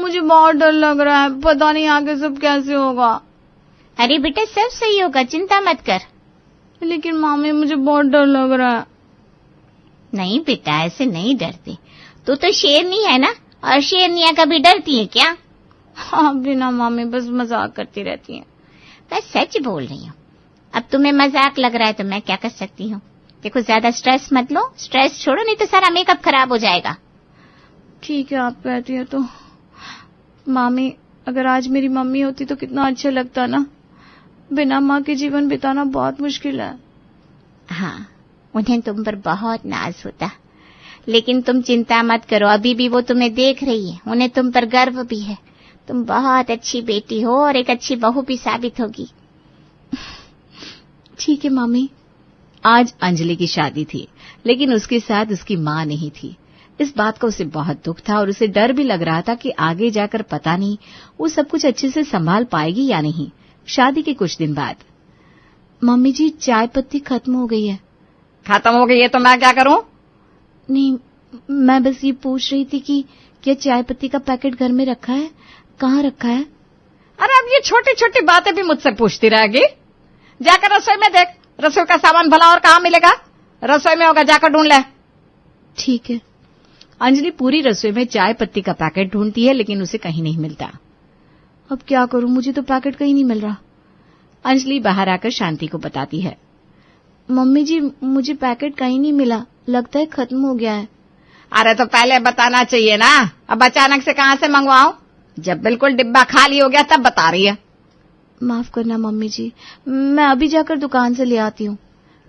मुझे बहुत डर लग रहा है, पता नहीं आगे सब कैसे होगा। अरे बेटा सब सही होगा, चिंता मत कर। लेकिन मामी मुझे बहुत डर लग रहा है। नहीं बेटा ऐसे नहीं डरते, तू तो शेरनी है ना, और शेरनियां कभी डरती है क्या? हाँ बिना मामी बस मजाक करती रहती है। मैं सच बोल रही हूँ। अब तुम्हें मजाक लग रहा है तो मैं क्या कर सकती हूँ। देखो ज्यादा स्ट्रेस मत लो, स्ट्रेस छोड़ो नहीं तो सारा मेकअप खराब हो जाएगा। ठीक है आप कहती है तो। मामी अगर आज मेरी मम्मी होती तो कितना अच्छा लगता ना। बिना माँ के जीवन बिताना बहुत मुश्किल है। हाँ उन्हें तुम पर बहुत नाज होता, लेकिन तुम चिंता मत करो, अभी भी वो तुम्हें देख रही है, उन्हें तुम पर गर्व भी है। तुम बहुत अच्छी बेटी हो और एक अच्छी बहू भी साबित होगी। ठीक है मामी। आज अंजलि की शादी थी, लेकिन उसके साथ उसकी माँ नहीं थी। इस बात का उसे बहुत दुख था और उसे डर भी लग रहा था कि आगे जाकर पता नहीं वो सब कुछ अच्छे से संभाल पाएगी या नहीं। शादी के कुछ दिन बाद, मम्मी जी चाय पत्ती खत्म हो गई है। खत्म हो गई है तो मैं क्या करूं? नहीं मैं बस ये पूछ रही थी कि क्या चाय पत्ती का पैकेट घर में रखा है, कहाँ रखा है? अरे अब ये छोटी छोटी बातें भी मुझसे पूछती रहेगी। जाकर रसोई में देख, रसोई का सामान भला और कहाँ मिलेगा? रसोई में होगा, जाकर ढूंढ ले। ठीक है। अंजलि पूरी रसोई में चाय पत्ती का पैकेट ढूंढती है लेकिन उसे कहीं नहीं मिलता। अब क्या करूं, मुझे तो पैकेट कहीं नहीं मिल रहा। अंजलि बाहर आकर शांति को बताती है। मम्मी जी मुझे पैकेट कहीं नहीं मिला, लगता है खत्म हो गया है। अरे तो पहले बताना चाहिए ना, अब अचानक से कहाँ से मंगवाऊं? जब बिल्कुल डिब्बा खाली हो गया तब बता रही है। माफ करना मम्मी जी, मैं अभी जाकर दुकान से ले आती हूँ।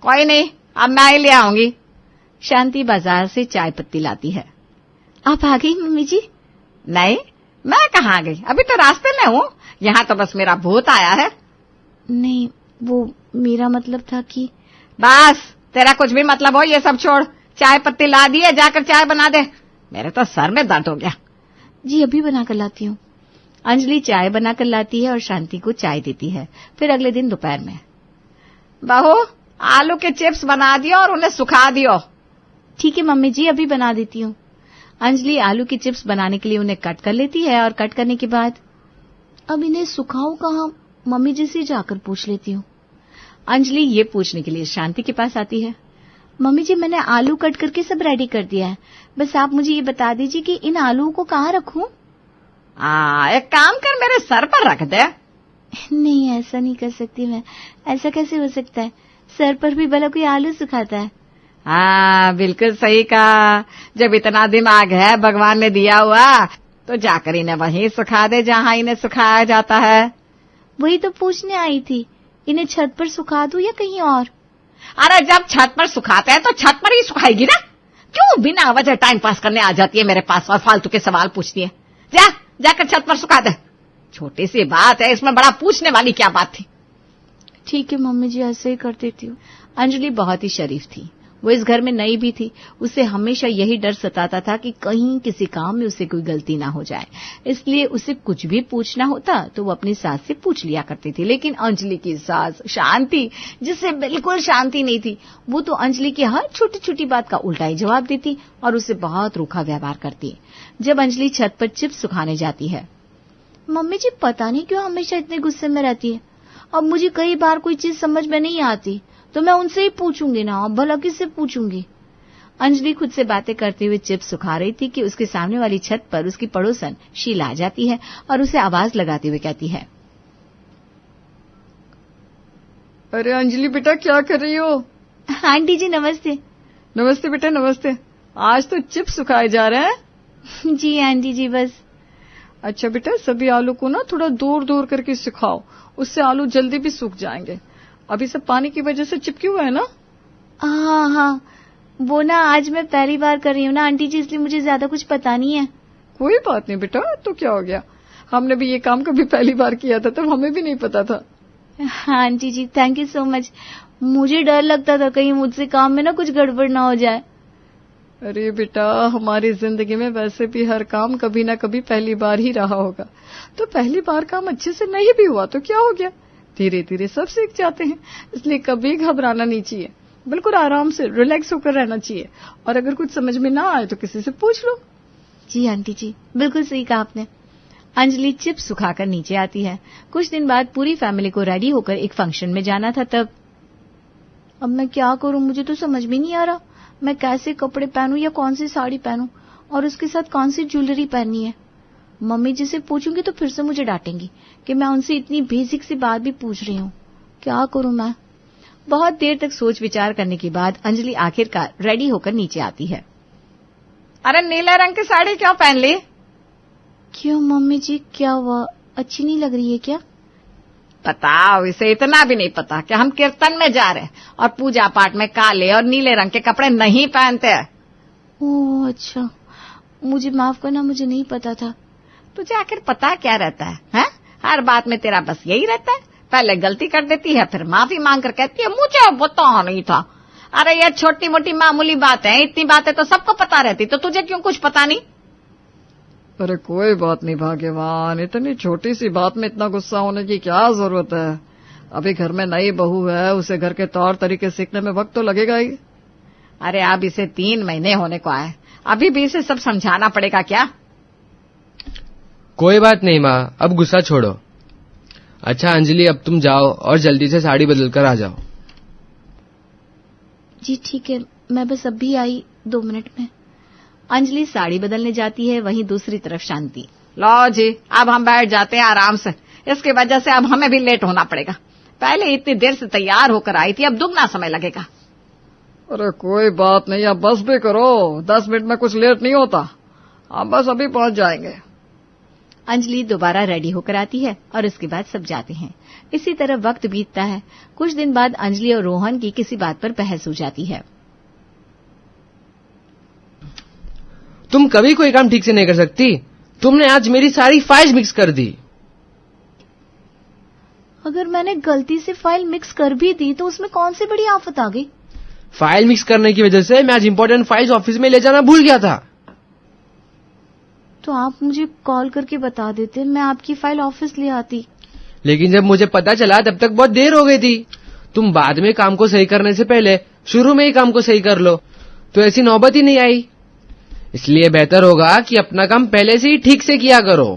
कोई नहीं, अब मैं ही ले आऊंगी। शांति बाजार से चाय पत्ती लाती है। आप आ गई मम्मी जी? नहीं मैं कहाँ गई, अभी तो रास्ते में हूँ। यहाँ तो बस मेरा भूत आया है। नहीं वो मेरा मतलब था कि। बस तेरा कुछ भी मतलब हो ये सब छोड़, चाय पत्ती ला दी है, जाकर चाय बना दे। मेरे तो सर में दर्द हो गया। जी अभी बनाकर लाती हूँ। अंजलि चाय बनाकर लाती है और शांति को चाय देती है। फिर अगले दिन दोपहर में, बहू आलू के चिप्स बना दियो और उन्हें सुखा दियो। ठीक है मम्मी जी अभी बना देती हूँ। अंजलि आलू की चिप्स बनाने के लिए उन्हें कट कर लेती है और कट करने के बाद अब इन्हें सुखाऊं कहाँ, मम्मी जी से जाकर पूछ लेती हूँ। अंजलि ये पूछने के लिए शांति के पास आती है। मम्मी जी मैंने आलू कट करके सब रेडी कर दिया है, बस आप मुझे ये बता दीजिए कि इन आलूओं को कहाँ रखूं? एक काम कर, मेरे सर पर रख दे। नहीं ऐसा नहीं कर सकती मैं, ऐसा कैसे हो सकता है? सर पर भी भला कोई आलू सुखाता है? हाँ बिल्कुल सही कहा, जब इतना दिमाग है भगवान ने दिया हुआ तो जाकर इन्हें वहीं सुखा दे जहाँ इन्हें सुखाया जाता है। वही तो पूछने आई थी, इन्हें छत पर सुखा दूं या कहीं और? अरे जब छत पर सुखाते हैं तो छत पर ही सुखाएगी ना, क्यों बिना वजह टाइम पास करने आ जाती है मेरे पास और फालतू के सवाल पूछती है। जाकर छत पर सुखा दे। छोटी सी बात है, इसमें बड़ा पूछने वाली क्या बात थी? ठीक है मम्मी जी ऐसे ही कर देती हूँ। अंजलि बहुत ही शरीफ थी, वो इस घर में नई भी थी। उसे हमेशा यही डर सताता था कि कहीं किसी काम में उसे कोई गलती ना हो जाए, इसलिए उसे कुछ भी पूछना होता तो वो अपनी सास से पूछ लिया करती थी। लेकिन अंजलि की सास शांति, जिससे बिल्कुल शांति नहीं थी, वो तो अंजलि की हर छोटी छोटी बात का उल्टा ही जवाब देती और उससे बहुत रूखा व्यवहार करती। जब अंजलि छत पर चिप्स सुखाने जाती है, मम्मी जी पता नहीं क्यों हमेशा इतने गुस्से में रहती है। अब मुझे कई बार कोई चीज समझ में नहीं आती तो मैं उनसे ही पूछूंगी ना, अब भला किससे पूछूंगी? अंजलि खुद से बातें करते हुए चिप्स सुखा रही थी कि उसके सामने वाली छत पर उसकी पड़ोसन शीला आ जाती है और उसे आवाज लगाते हुए कहती है, अरे अंजलि बेटा क्या कर रही हो? आंटी जी नमस्ते। नमस्ते बेटा नमस्ते। आज तो चिप्स सुखाए जा रहे हैं? जी आंटी जी बस। अच्छा बेटा सभी आलू को ना थोड़ा दूर दूर करके सुखाओ, उससे आलू जल्दी भी सूख जाएंगे। अभी सब पानी की वजह से चिपके हुए है ना? हाँ हाँ वो ना आज मैं पहली बार कर रही हूँ ना आंटी जी, इसलिए मुझे ज्यादा कुछ पता नहीं है। कोई बात नहीं बेटा, तो क्या हो गया, हमने भी ये काम कभी पहली बार किया था तब हमें भी नहीं पता था। हाँ aunty ji thank you so much. मुझे डर लगता था कहीं मुझसे काम में ना कुछ गड़बड़ ना हो जाए। अरे बेटा हमारी जिंदगी में वैसे भी हर काम कभी ना कभी पहली बार ही रहा होगा, तो पहली बार काम अच्छे से नहीं भी हुआ तो क्या हो गया, धीरे धीरे सब सीख जाते हैं। इसलिए कभी घबराना नहीं चाहिए, बिल्कुल आराम से रिलैक्स होकर रहना चाहिए। और अगर कुछ समझ में ना आए तो किसी से पूछ लो। जी आंटी जी बिल्कुल सही कहा आपने। अंजलि चिप्स सुखाकर नीचे आती है। कुछ दिन बाद पूरी फैमिली को रेडी होकर एक फंक्शन में जाना था। तब अब मैं क्या करूं, मुझे तो समझ में नहीं आ रहा मैं कैसे कपड़े पहनूं या कौन सी साड़ी पहनूं और उसके साथ कौन सी ज्वेलरी पहननी है। मम्मी जी से पूछूंगी तो फिर से मुझे डांटेंगी कि मैं उनसे इतनी बेसिक सी बात भी पूछ रही हूँ। क्या करूं मैं। बहुत देर तक सोच विचार करने के बाद अंजलि आखिरकार रेडी होकर नीचे आती है। अरे नीले रंग की साड़ी क्यों पहन ली? क्यों मम्मी जी, क्या हुआ, अच्छी नहीं लग रही है क्या? बताओ, इसे इतना भी नहीं पता कि हम कीर्तन में जा रहे हैं और पूजा पाठ में काले और नीले रंग के कपड़े नहीं पहनते। ओह अच्छा, मुझे माफ करना, मुझे नहीं पता था। तुझे आखिर पता क्या रहता है? हर बात में तेरा बस यही रहता है, पहले गलती कर देती है फिर माफी मांग कर कहती है मुझे पता नहीं था। अरे ये छोटी मोटी मामूली बात है, इतनी बातें तो सबको पता रहती, तो तुझे क्यों कुछ पता नहीं? अरे कोई बात नहीं भाग्यवान, इतनी छोटी सी बात में इतना गुस्सा होने की क्या जरूरत है। अभी घर में नई बहू है, उसे घर के तौर तरीके सीखने में वक्त तो लगेगा ही। अरे अब इसे 3 महीने होने को आए, अभी भी इसे सब समझाना पड़ेगा क्या? कोई बात नहीं माँ, अब गुस्सा छोड़ो। अच्छा अंजलि, अब तुम जाओ और जल्दी से साड़ी बदल कर आ जाओ। जी ठीक है, मैं बस अभी आई 2 मिनट में। अंजलि साड़ी बदलने जाती है, वहीं दूसरी तरफ शांति। लो जी, अब हम बैठ जाते हैं आराम से, इसकी वजह से अब हमें भी लेट होना पड़ेगा। पहले इतनी देर से तैयार होकर आई थी, अब दुगना समय लगेगा। अरे कोई बात नहीं, आप बस भी करो, 10 मिनट में कुछ लेट नहीं होता, आप बस अभी पहुंच जाएंगे। अंजलि दोबारा रेडी होकर आती है और उसके बाद सब जाते हैं। इसी तरह वक्त बीतता है। कुछ दिन बाद अंजलि और रोहन की किसी बात पर बहस हो जाती है। तुम कभी कोई काम ठीक से नहीं कर सकती, तुमने आज मेरी सारी फाइल्स मिक्स कर दी। अगर मैंने गलती से फाइल मिक्स कर भी दी तो उसमें कौन सी बड़ी आफत आ गई? फाइल मिक्स करने की वजह से मैं आज इंपॉर्टेंट फाइल्स ऑफिस में ले जाना भूल गया था। तो आप मुझे कॉल करके बता देते, मैं आपकी फाइल ऑफिस ले आती। लेकिन जब मुझे पता चला तब तक बहुत देर हो गई थी। तुम बाद में काम को सही करने से पहले शुरू में ही काम को सही कर लो, तो ऐसी नौबत ही नहीं आई। इसलिए बेहतर होगा कि अपना काम पहले से ही ठीक से किया करो।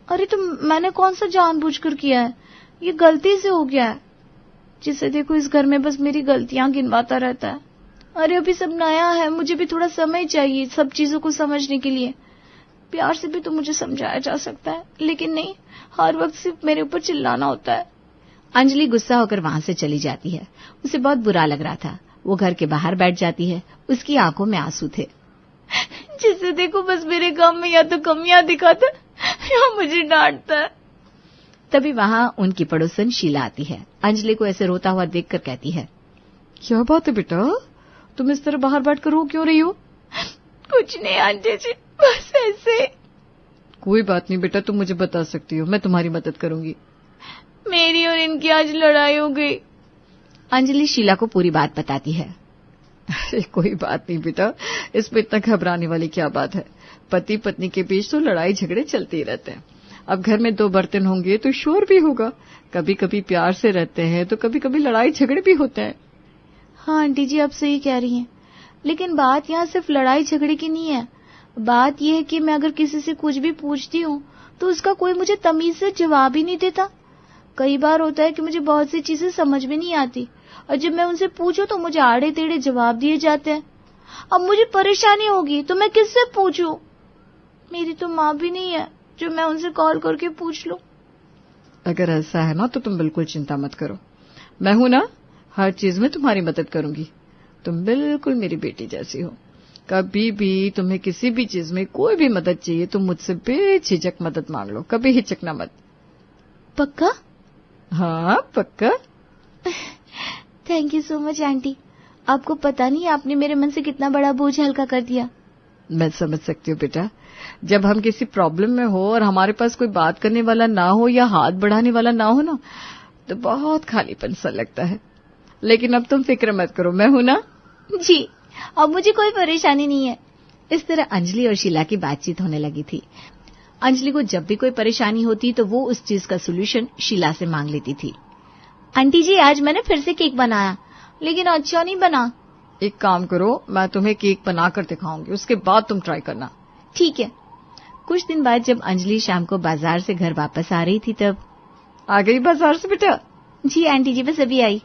अरे तो मैंने कौन सा जानबूझकर किया है, ये गलती से हो गया है। जिसे देखो इस घर में बस मेरी गलतियां गिनवाता रहता है। अरे अभी सब नया है, मुझे भी थोड़ा समय चाहिए सब चीजों को समझने के लिए। प्यार से भी तो मुझे समझाया जा सकता है, लेकिन नहीं, हर वक्त सिर्फ मेरे ऊपर चिल्लाना होता है। अंजलि गुस्सा होकर वहां से चली जाती है। उसे बहुत बुरा लग रहा था। वो घर के बाहर बैठ जाती है, उसकी आंखों में आंसू थे। जिसे देखो बस मेरे काम में या तो कमियां दिखाता या मुझे डांटता है। तभी वहां उनकी पड़ोसन शीला आती है। अंजलि को ऐसे रोता हुआ देखकर कहती है, क्या बात है बेटा, तुम इस तरह बाहर बैठ कर रो क्यों रही हो? कुछ नहीं आंटी जी, बस ऐसे। कोई बात नहीं बेटा, तुम मुझे बता सकती हो, मैं तुम्हारी मदद करूंगी। मेरी और इनकी आज लड़ाई हो गई। अंजलि शीला को पूरी बात बताती है। अरे कोई बात नहीं बेटा, इसमें इतना घबराने वाली क्या बात है। पति पत्नी के बीच तो लड़ाई झगड़े चलते ही रहते हैं। अब घर में 2 बर्तन होंगे तो शोर भी होगा, कभी कभी प्यार से रहते हैं तो कभी कभी लड़ाई झगड़े भी होते हैं। हाँ आंटी जी, आप सही कह रही हैं, लेकिन बात यहाँ सिर्फ लड़ाई झगड़े की नहीं है। बात यह है कि मैं अगर किसी से कुछ भी पूछती हूँ तो उसका कोई मुझे तमीज से जवाब ही नहीं देता। कई बार होता है कि मुझे बहुत सी चीजें समझ में नहीं आती और जब मैं उनसे पूछूं तो मुझे आड़े टेढ़े जवाब दिए जाते हैं। अब मुझे परेशानी होगी तो मैं किससे पूछूं? मेरी तो माँ भी नहीं है जो मैं उनसे कॉल करके पूछ लूं। अगर ऐसा है ना तो तुम बिल्कुल चिंता मत करो, मैं हूं ना, हर चीज में तुम्हारी मदद करूंगी। तुम बिल्कुल मेरी बेटी जैसी हो। कभी भी तुम्हें किसी भी चीज में कोई भी मदद चाहिए तो मुझसे बेझिझक मदद मांग लो, कभी हिचकना मत। पक्का? हाँ पक्का। Thank you so much aunty. आपको पता नहीं आपने मेरे मन से कितना बड़ा बोझ हल्का कर दिया। मैं समझ सकती हूँ बेटा, जब हम किसी प्रॉब्लम में हो और हमारे पास कोई बात करने वाला ना हो या हाथ बढ़ाने वाला ना हो ना, तो बहुत खालीपन सा लगता है। लेकिन अब तुम फिक्र मत करो, मैं हूं ना। जी, अब मुझे कोई परेशानी नहीं है। इस तरह अंजलि और शीला की बातचीत होने लगी थी। अंजलि को जब भी कोई परेशानी होती तो वो उस चीज का सोल्यूशन शीला से मांग लेती थी। आंटी जी, आज मैंने फिर से केक बनाया, लेकिन अच्छा नहीं बना। एक काम करो, मैं तुम्हें केक बना कर दिखाऊंगी, उसके बाद तुम ट्राई करना। ठीक है। कुछ दिन बाद जब अंजलि शाम को बाजार से घर वापस आ रही थी तब आ गई बाजार से बेटा? जी आंटी जी, बस अभी आई।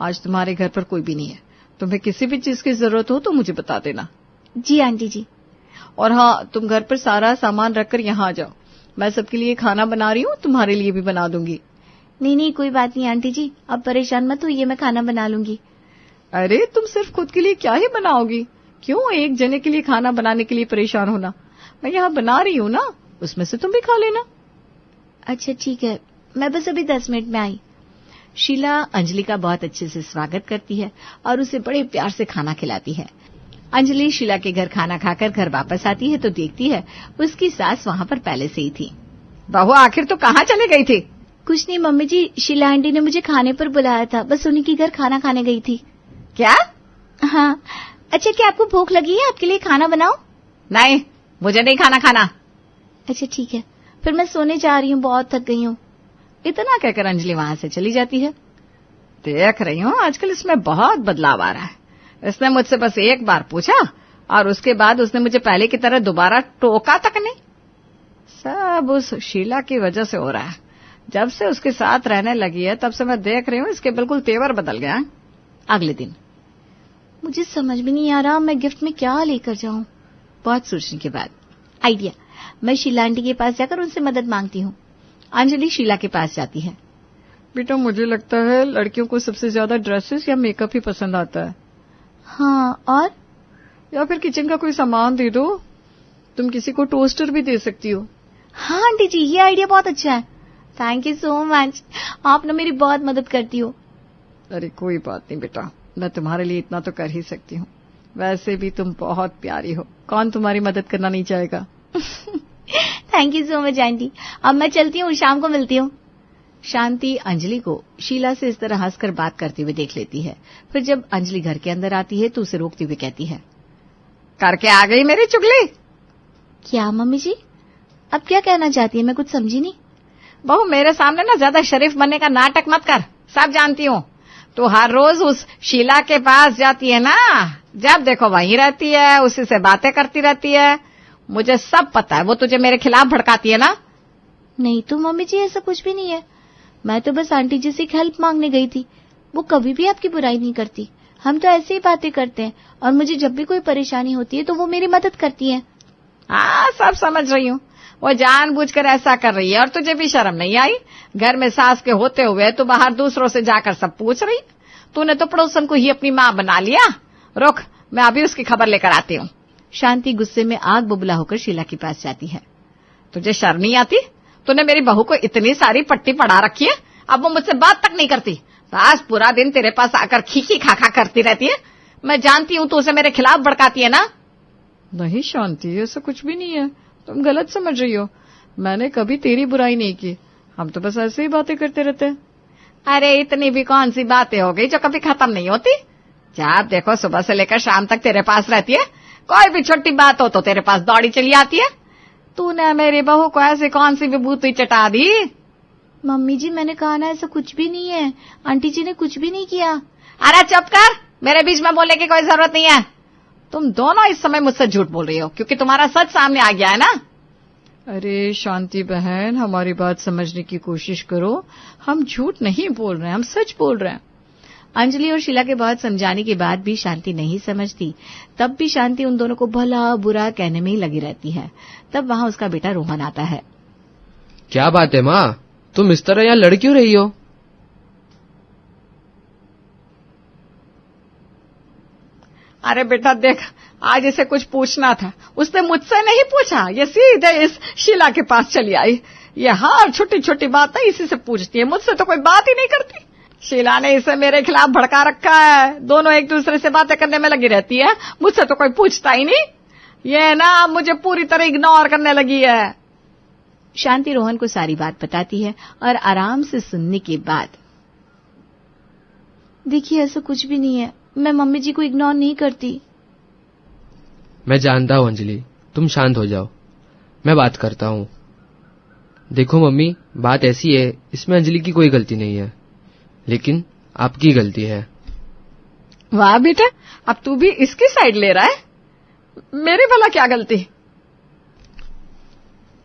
आज तुम्हारे घर पर कोई भी नहीं है, तुम्हें किसी भी चीज की जरूरत हो तो मुझे बता देना। जी आंटी जी। और हाँ, तुम घर पर सारा सामान रखकर यहाँ आ जाओ। मैं सबके लिए खाना बना रही हूँ, तुम्हारे लिए भी बना दूंगी। नहीं कोई बात नहीं आंटी जी, अब परेशान मत होइए, मैं खाना बना लूंगी। अरे तुम सिर्फ खुद के लिए क्या ही बनाओगी? क्यों एक जने के लिए खाना बनाने के लिए परेशान होना? मैं यहाँ बना रही हूँ ना, उसमें से तुम भी खा लेना। अच्छा ठीक है, मैं बस अभी 10 मिनट में आई। शीला अंजलि का बहुत अच्छे से स्वागत करती है और उसे बड़े प्यार से खाना खिलाती है। अंजलि शीला के घर खाना खाकर घर वापस आती है तो देखती है उसकी सास वहाँ पर पहले से ही थी। बहू आखिर तो कहाँ चली गई थी? कुछ नहीं मम्मी जी, शीला आंटी ने मुझे खाने पर बुलाया था, बस उन्हीं के घर खाना खाने गई थी। क्या? हाँ। अच्छा क्या आपको भूख लगी है? आपके लिए खाना बनाऊं? नहीं, मुझे नहीं खाना। अच्छा ठीक है, फिर मैं सोने जा रही हूँ, बहुत थक गई हूँ। इतना कहकर अंजलि वहाँ से चली जाती है। देख रही हूँ आजकल इसमें बहुत बदलाव आ रहा है। इसने मुझसे बस एक बार पूछा और उसके बाद उसने मुझे पहले की तरह दोबारा टोका तक नहीं। सब उस शीला की वजह से हो रहा है। जब से उसके साथ रहने लगी है तब से मैं देख रही हूँ इसके बिल्कुल तेवर बदल गया है। अगले दिन मुझे समझ में नहीं आ रहा मैं गिफ्ट में क्या लेकर जाऊं। बहुत सोचने के बाद आइडिया, मैं शीला आंटी के पास जाकर उनसे मदद मांगती हूँ। अंजलि शीला के पास जाती है। बेटा मुझे लगता है लड़कियों को सबसे ज्यादा ड्रेसेस या मेकअप ही पसंद आता है। हाँ, और? या फिर किचन का कोई सामान दे दो। तुम किसी को टोस्टर भी दे सकती हो। हाँ आंटी जी, ये आइडिया बहुत अच्छा है। थैंक यू सो मच, आप ना मेरी बहुत मदद करती हो। अरे कोई बात नहीं बेटा, मैं तुम्हारे लिए इतना तो कर ही सकती हूँ। वैसे भी तुम बहुत प्यारी हो, कौन तुम्हारी मदद करना नहीं चाहेगा। Thank you so much aunty, अब मैं चलती हूँ, शाम को मिलती हूँ। शांति अंजलि को शीला से इस तरह हंसकर बात करते हुए देख लेती है। फिर जब अंजलि घर के अंदर आती है तो उसे रोकते हुए कहती है, करके आ गई मेरी चुगली? क्या मम्मी जी, अब क्या कहना चाहती है? मैं कुछ समझी नहीं। बहू मेरे सामने ना ज्यादा शरीफ बनने का नाटक मत कर, सब जानती हूँ। तू हर रोज उस शीला के पास जाती है ना, जब देखो वहीं रहती है, उसी से बातें करती रहती है। मुझे सब पता है, वो तुझे मेरे खिलाफ भड़काती है ना। नहीं तो मम्मी जी, ऐसा कुछ भी नहीं है। मैं तो बस आंटी जी से एक हेल्प मांगने गई थी, वो कभी भी आपकी बुराई नहीं करती। हम तो ऐसे ही बातें करते हैं और मुझे जब भी कोई परेशानी होती है तो वो मेरी मदद करती है। हाँ, सब समझ रही हूँ। वो जानबूझकर ऐसा कर रही है और तुझे भी शर्म नहीं आई? घर में सास के होते हुए तू बाहर दूसरों से जाकर सब पूछ रही। तूने तो पड़ोसन को ही अपनी माँ बना लिया। रुक, मैं अभी उसकी खबर लेकर आती हूँ। शांति गुस्से में आग बबूला होकर शीला के पास जाती है। तुझे शर्म नहीं आती? तूने मेरी बहू को इतनी सारी पट्टी पढ़ा रखी है, अब वो मुझसे बात तक नहीं करती। बस पूरा दिन तेरे पास आकर खीखी खाखा करती रहती है। मैं जानती हूँ तू उसे मेरे खिलाफ भड़काती है ना। नहीं शांति, ऐसा कुछ भी नहीं है, तुम गलत समझ रही हो। मैंने कभी तेरी बुराई नहीं की, हम तो बस ऐसे ही बातें करते रहते हैं। अरे इतनी भी कौन सी बातें हो गई जो कभी खत्म नहीं होती। जब देखो सुबह से लेकर शाम तक तेरे पास रहती है, कोई भी छोटी बात हो तो तेरे पास दौड़ी चली आती है। तूने मेरी बहू को ऐसी कौन सी विभूति चटा दी? मम्मी जी, मैंने कहा ना ऐसा कुछ भी नहीं है, आंटी जी ने कुछ भी नहीं किया। अरे चुप कर, मेरे बीच में बोलने की कोई जरूरत नहीं है। तुम दोनों इस समय मुझसे झूठ बोल रही हो क्योंकि तुम्हारा सच सामने आ गया है ना। अरे शांति बहन, हमारी बात समझने की कोशिश करो। हम झूठ नहीं बोल रहे हैं, हम सच बोल रहे हैं। अंजलि और शीला के बहुत समझाने के बाद भी शांति नहीं समझती। तब भी शांति उन दोनों को भला बुरा कहने में ही लगी रहती है। तब वहाँ उसका बेटा रोहन आता है। क्या बात है माँ, तुम इस तरह यहाँ लड़ क्यों रही हो? अरे बेटा देख, आज इसे कुछ पूछना था, उसने मुझसे नहीं पूछा, ये सीधे इस शीला के पास चली आई। ये हर छोटी छोटी बातें इसी से पूछती है, मुझसे तो कोई बात ही नहीं करती। शीला ने इसे मेरे खिलाफ भड़का रखा है, दोनों एक दूसरे से बातें करने में लगी रहती है, मुझसे तो कोई पूछता ही नहीं। ये ना मुझे पूरी तरह इग्नोर करने लगी है। शांति रोहन को सारी बात बताती है और आराम से सुनने के बाद, देखिए ऐसा कुछ भी नहीं है, मैं मम्मी जी को इग्नोर नहीं करती। मैं जानता हूँ अंजलि, तुम शांत हो जाओ, मैं बात करता हूँ। देखो मम्मी, बात ऐसी है, इसमें अंजलि की कोई गलती नहीं है, लेकिन आपकी गलती है। वाह बेटा, अब तू भी इसकी साइड ले रहा है। मेरी भला क्या गलती?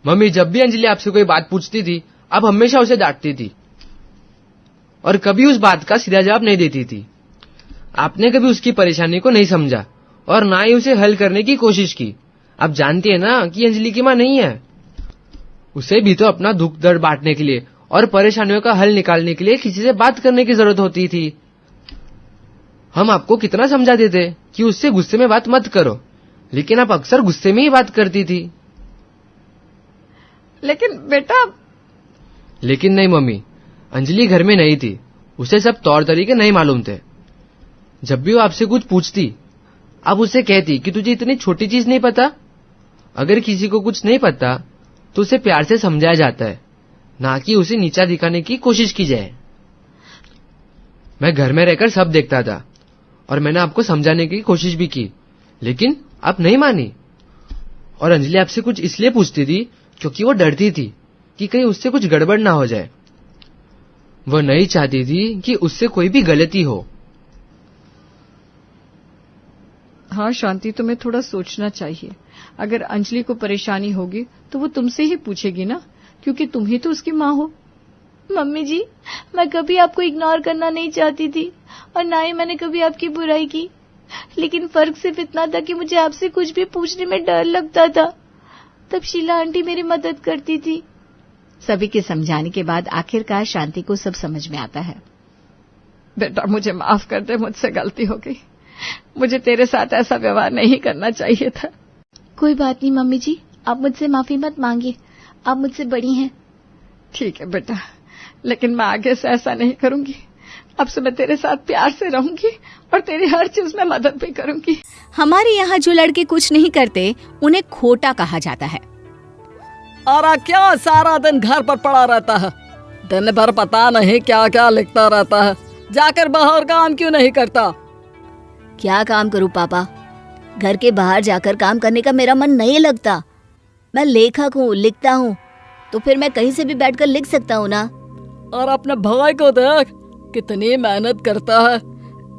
मम्मी जब भी अंजलि आपसे कोई बात पूछती थी, आप हमेशा उसे डांटती थी और कभी उस बात का सीधा जवाब नहीं देती थी। आपने कभी उसकी परेशानी को नहीं समझा और ना ही उसे हल करने की कोशिश की। आप जानती है ना कि अंजलि की माँ नहीं है। उसे भी तो अपना दुख दर्द बांटने के लिए और परेशानियों का हल निकालने के लिए किसी से बात करने की जरूरत होती थी। हम आपको कितना समझा देते कि उससे गुस्से में बात मत करो, लेकिन आप अक्सर गुस्से में ही बात करती थी। लेकिन बेटा। लेकिन नहीं मम्मी, अंजलि घर में नहीं थी, उसे सब तौर तरीके नहीं मालूम थे। जब भी वो आपसे कुछ पूछती, आप उसे कहती कि तुझे इतनी छोटी चीज नहीं पता। अगर किसी को कुछ नहीं पता तो उसे प्यार से समझाया जाता है, ना कि उसे नीचा दिखाने की कोशिश की जाए। मैं घर में रहकर सब देखता था और मैंने आपको समझाने की कोशिश भी की, लेकिन आप नहीं मानी। और अंजलि आपसे कुछ इसलिए पूछती थी क्योंकि वो डरती थी कि कहीं उससे कुछ गड़बड़ ना हो जाए। वो नहीं चाहती थी कि उससे कोई भी गलती हो। हाँ शांति, तुम्हें थोड़ा सोचना चाहिए। अगर अंजलि को परेशानी होगी तो वो तुमसे ही पूछेगी ना, क्योंकि तुम ही तो उसकी माँ हो। मम्मी जी, मैं कभी आपको इग्नोर करना नहीं चाहती थी और ना ही मैंने कभी आपकी बुराई की, लेकिन फर्क सिर्फ इतना था कि मुझे आपसे कुछ भी पूछने में डर लगता था। तब शीला आंटी मेरी मदद करती थी। सभी के समझाने के बाद आखिरकार शांति को सब समझ में आता है। बेटा मुझे माफ कर दे, मुझसे गलती हो गई। मुझे तेरे साथ ऐसा व्यवहार नहीं करना चाहिए था। कोई बात नहीं मम्मी जी, आप मुझसे माफी मत मांगिए, आप मुझसे बड़ी हैं। ठीक है बेटा, लेकिन मैं आगे से ऐसा नहीं करूंगी। अब से मैं तेरे साथ प्यार से रहूंगी और तेरी हर चीज में मदद भी करूंगी। हमारे यहाँ जो लड़के कुछ नहीं करते उन्हें खोटा कहा जाता है। अरे क्या सारा दिन घर पर पड़ा रहता है, दिन भर पता नहीं क्या क्या लिखता रहता है, जाकर बाहर काम क्यों नहीं करता? क्या काम करूं पापा, घर के बाहर जाकर काम करने का मेरा मन नहीं लगता। मैं लेखक हूँ, लिखता हूँ, तो फिर मैं कहीं से भी बैठकर लिख सकता हूँ ना। और अपने भाई को देख, कितनी मेहनत करता है,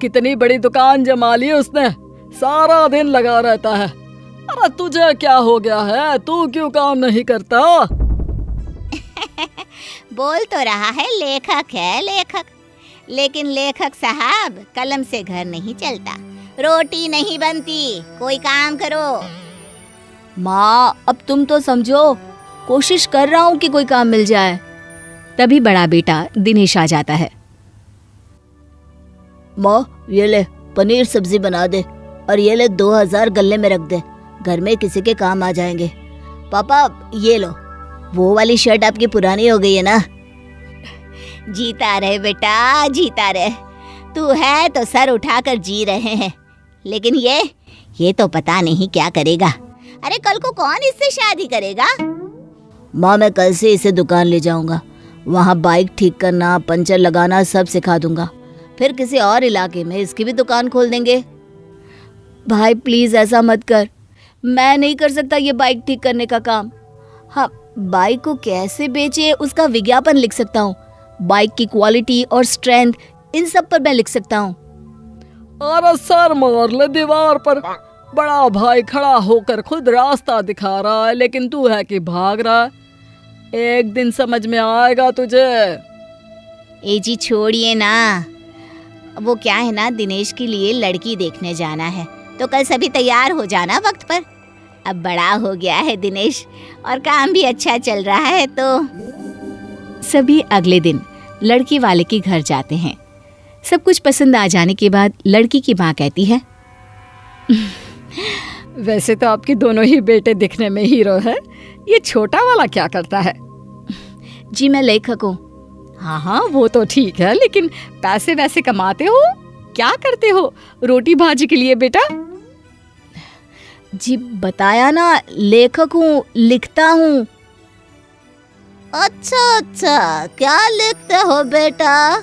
कितनी बड़ी दुकान जमा ली उसने, सारा दिन लगा रहता है। अरे तुझे क्या हो गया है, तू क्यों काम नहीं करता? बोल तो रहा है लेखक है लेखक, लेकिन लेखक साहब कलम से घर नहीं चलता, रोटी नहीं बनती, कोई काम करो। माँ अब तुम तो समझो, कोशिश कर रहा हूँ कि कोई काम मिल जाए। तभी बड़ा बेटा दिनेश आ जाता है। माँ ये ले पनीर सब्जी बना दे और ये ले 2000 गल्ले में रख दे, घर में किसी के काम आ जाएंगे। पापा ये लो, वो वाली शर्ट आपकी पुरानी हो गई है ना। जीता रहे बेटा, जीता रहे। तू है तो सर उठाकर जी रहे हैं, लेकिन ये तो पता नहीं क्या करेगा। अरे कल को कौन इससे शादी करेगा? माँ मैं कल से इसे दुकान ले जाऊंगा, वहाँ बाइक ठीक करना, पंचर लगाना सब सिखा दूंगा। फिर किसी और इलाके में इसकी भी दुकान खोल देंगे। भाई प्लीज ऐसा मत कर, मैं नहीं कर सकता ये बाइक ठीक करने का काम। हाँ, बाइक को कैसे बेचे उसका विज्ञापन लिख सकता हूँ, बाइक की क्वालिटी और स्ट्रेंथ इन सब पर मैं लिख सकता हूँ। अरे सर मार ले दीवार पर, बड़ा भाई खड़ा होकर खुद रास्ता दिखा रहा है, लेकिन तू है कि भाग रहा है। एक दिन समझ में आएगा तुझे। ए जी छोड़िए ना, वो क्या है ना, दिनेश के लिए लड़की देखने जाना है, तो कल सभी तैयार हो जाना वक्त पर। अब बड़ा हो गया है दिनेश और काम भी अच्छा चल रहा है। तो सभी अगले दिन लड़की वाले के घर जाते हैं। सब कुछ पसंद आ जाने के बाद लड़की की माँ कहती है, वैसे तो आपके दोनों ही बेटे दिखने में हीरो है, ये छोटा वाला क्या करता है? जी मैं लेखक हूँ। हाँ वो तो ठीक है, लेकिन पैसे वैसे कमाते हो, क्या करते हो रोटी भाजी के लिए बेटा? जी बताया ना, लेखक हूँ, लिखता हूँ। अच्छा, क्या लिखते हो बेटा?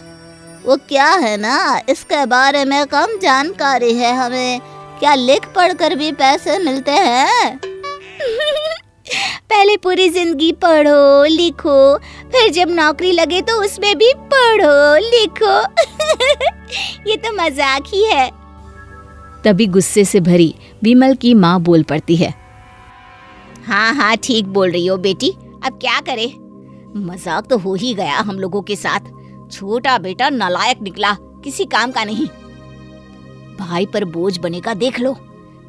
वो क्या है ना, इसके बारे में कम जानकारी है हमें। क्या लिख पढ़ कर भी पैसे मिलते हैं? पहले पूरी जिंदगी पढ़ो लिखो, फिर जब नौकरी लगे तो उसमें भी पढ़ो लिखो। ये तो मजाक ही है। तभी गुस्से से भरी विमल की माँ बोल पड़ती है, हाँ हाँ ठीक बोल रही हो बेटी, अब क्या करे, मजाक तो हो ही गया हम लोगों के साथ। छोटा बेटा नालायक निकला, किसी काम का नहीं। भाई पर बोझ बनेगा, देख लो।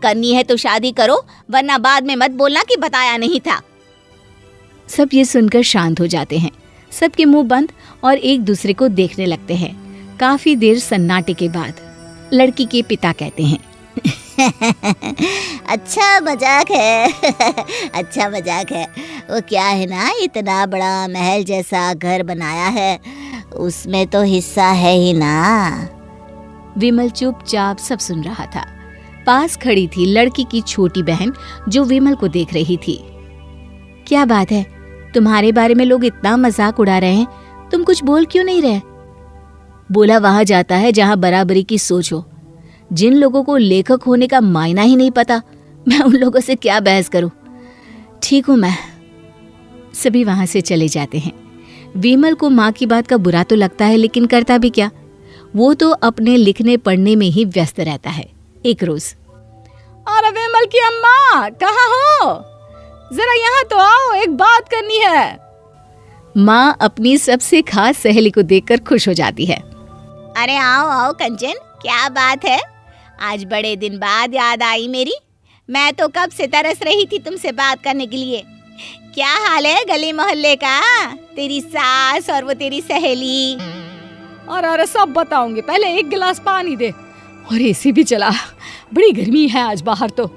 करनी है तो शादी करो, वरना बाद में मत बोलना कि बताया नहीं था। सब ये सुनकर शांत हो जाते हैं, सबके मुंह बंद और एक दूसरे को देखने लगते हैं। काफी देर सन्नाटे के बाद लड़की के पिता कहते हैं, अच्छा मजाक है अच्छा मजाक है। वो क्या है ना, इतना बड़ा महल जैसा घर बनाया है, उसमें तो हिस्सा है ही ना। विमल चुपचाप सब सुन रहा था। पास खड़ी थी लड़की की छोटी बहन, जो विमल को देख रही थी। क्या बात है, तुम्हारे बारे में लोग इतना मजाक उड़ा रहे हैं, तुम कुछ बोल क्यों नहीं रहे? बोला वहां जाता है जहां बराबरी की सोच हो। जिन लोगों को लेखक होने का मायना ही नहीं पता, मैं उन लोगों से क्या बहस करूं। ठीक हूं मैं। सभी वहां से चले जाते हैं। विमल को माँ की बात का बुरा तो लगता है, लेकिन करता भी क्या, वो तो अपने लिखने पढ़ने में ही व्यस्त रहता है। एक रोज, अरे विमल की अम्मा कहाँ हो, जरा यहाँ तो आओ, एक बात करनी है। माँ अपनी सबसे खास सहेली को देखकर खुश हो जाती है। अरे आओ आओ कंचन, क्या बात है, आज बड़े दिन बाद याद आई मेरी। मैं तो कब से तरस रही थी तुमसे बात करने के लिए। क्या हाल है गली मोहल्ले का, तेरी सास और वो तेरी सहेली? अरे सब बताऊंगी, पहले एक गिलास पानी दे। और एसी भी चला, बड़ी गर्मी है आज बाहर तो।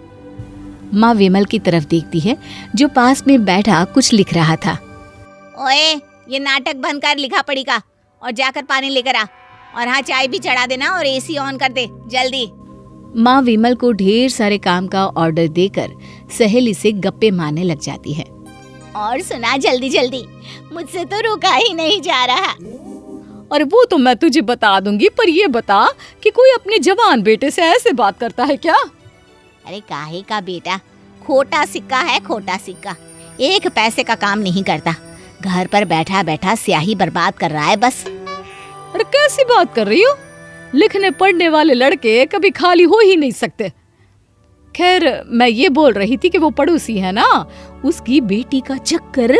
माँ विमल की तरफ देखती है, जो पास में बैठा कुछ लिख रहा था। ओए, ये नाटक बंद कर लिखा पढ़ी का, और जाकर पानी लेकर आ, और हाँ चाय भी चढ़ा देना और एसी ऑन कर दे जल्दी। माँ विमल को ढेर सारे काम का ऑर्डर देकर सहेली से गप्पे मारने लग जाती है। और सुना जल्दी जल्दी, मुझसे तो रुका ही नहीं जा रहा। और वो तो मैं तुझे बता दूंगी, पर ये बता कि कोई अपने जवान बेटे से ऐसे बात करता है क्या? अरे काहे का बेटा, खोटा सिक्का है, खोटा सिक्का, एक पैसे का काम नहीं करता, घर पर बैठा बैठा स्याही बर्बाद कर रहा है बस। अरे कैसी बात कर रही हो, लिखने पढ़ने वाले लड़के कभी खाली हो ही नहीं सकते। खैर मैं ये बोल रही थी कि वो पड़ोसी है ना, उसकी बेटी का चक्कर,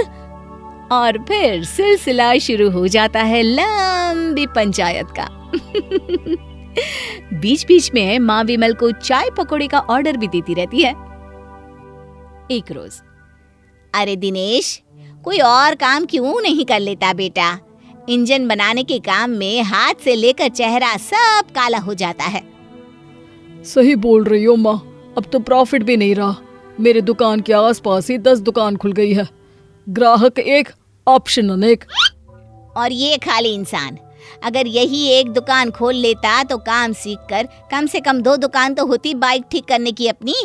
और फिर सिलसिला शुरू हो जाता है लंबी पंचायत का। बीच बीच में माँ विमल को चाय पकौड़े का ऑर्डर भी देती रहती है। एक रोज, अरे दिनेश, कोई और काम क्यों नहीं कर लेता बेटा? इंजन बनाने के काम में हाथ से लेकर चेहरा सब काला हो जाता है। सही बोल रही हो माँ, अब तो प्रॉफिट भी नहीं रहा। मेरे दुकान के आसपास ही 10 दुकान खुल गई है, ग्राहक एक, ऑप्शन अनेक। और ये खाली इंसान, अगर यही एक दुकान खोल लेता तो काम सीखकर कम से कम 2 दुकान तो होती बाइक ठीक करने की अपनी।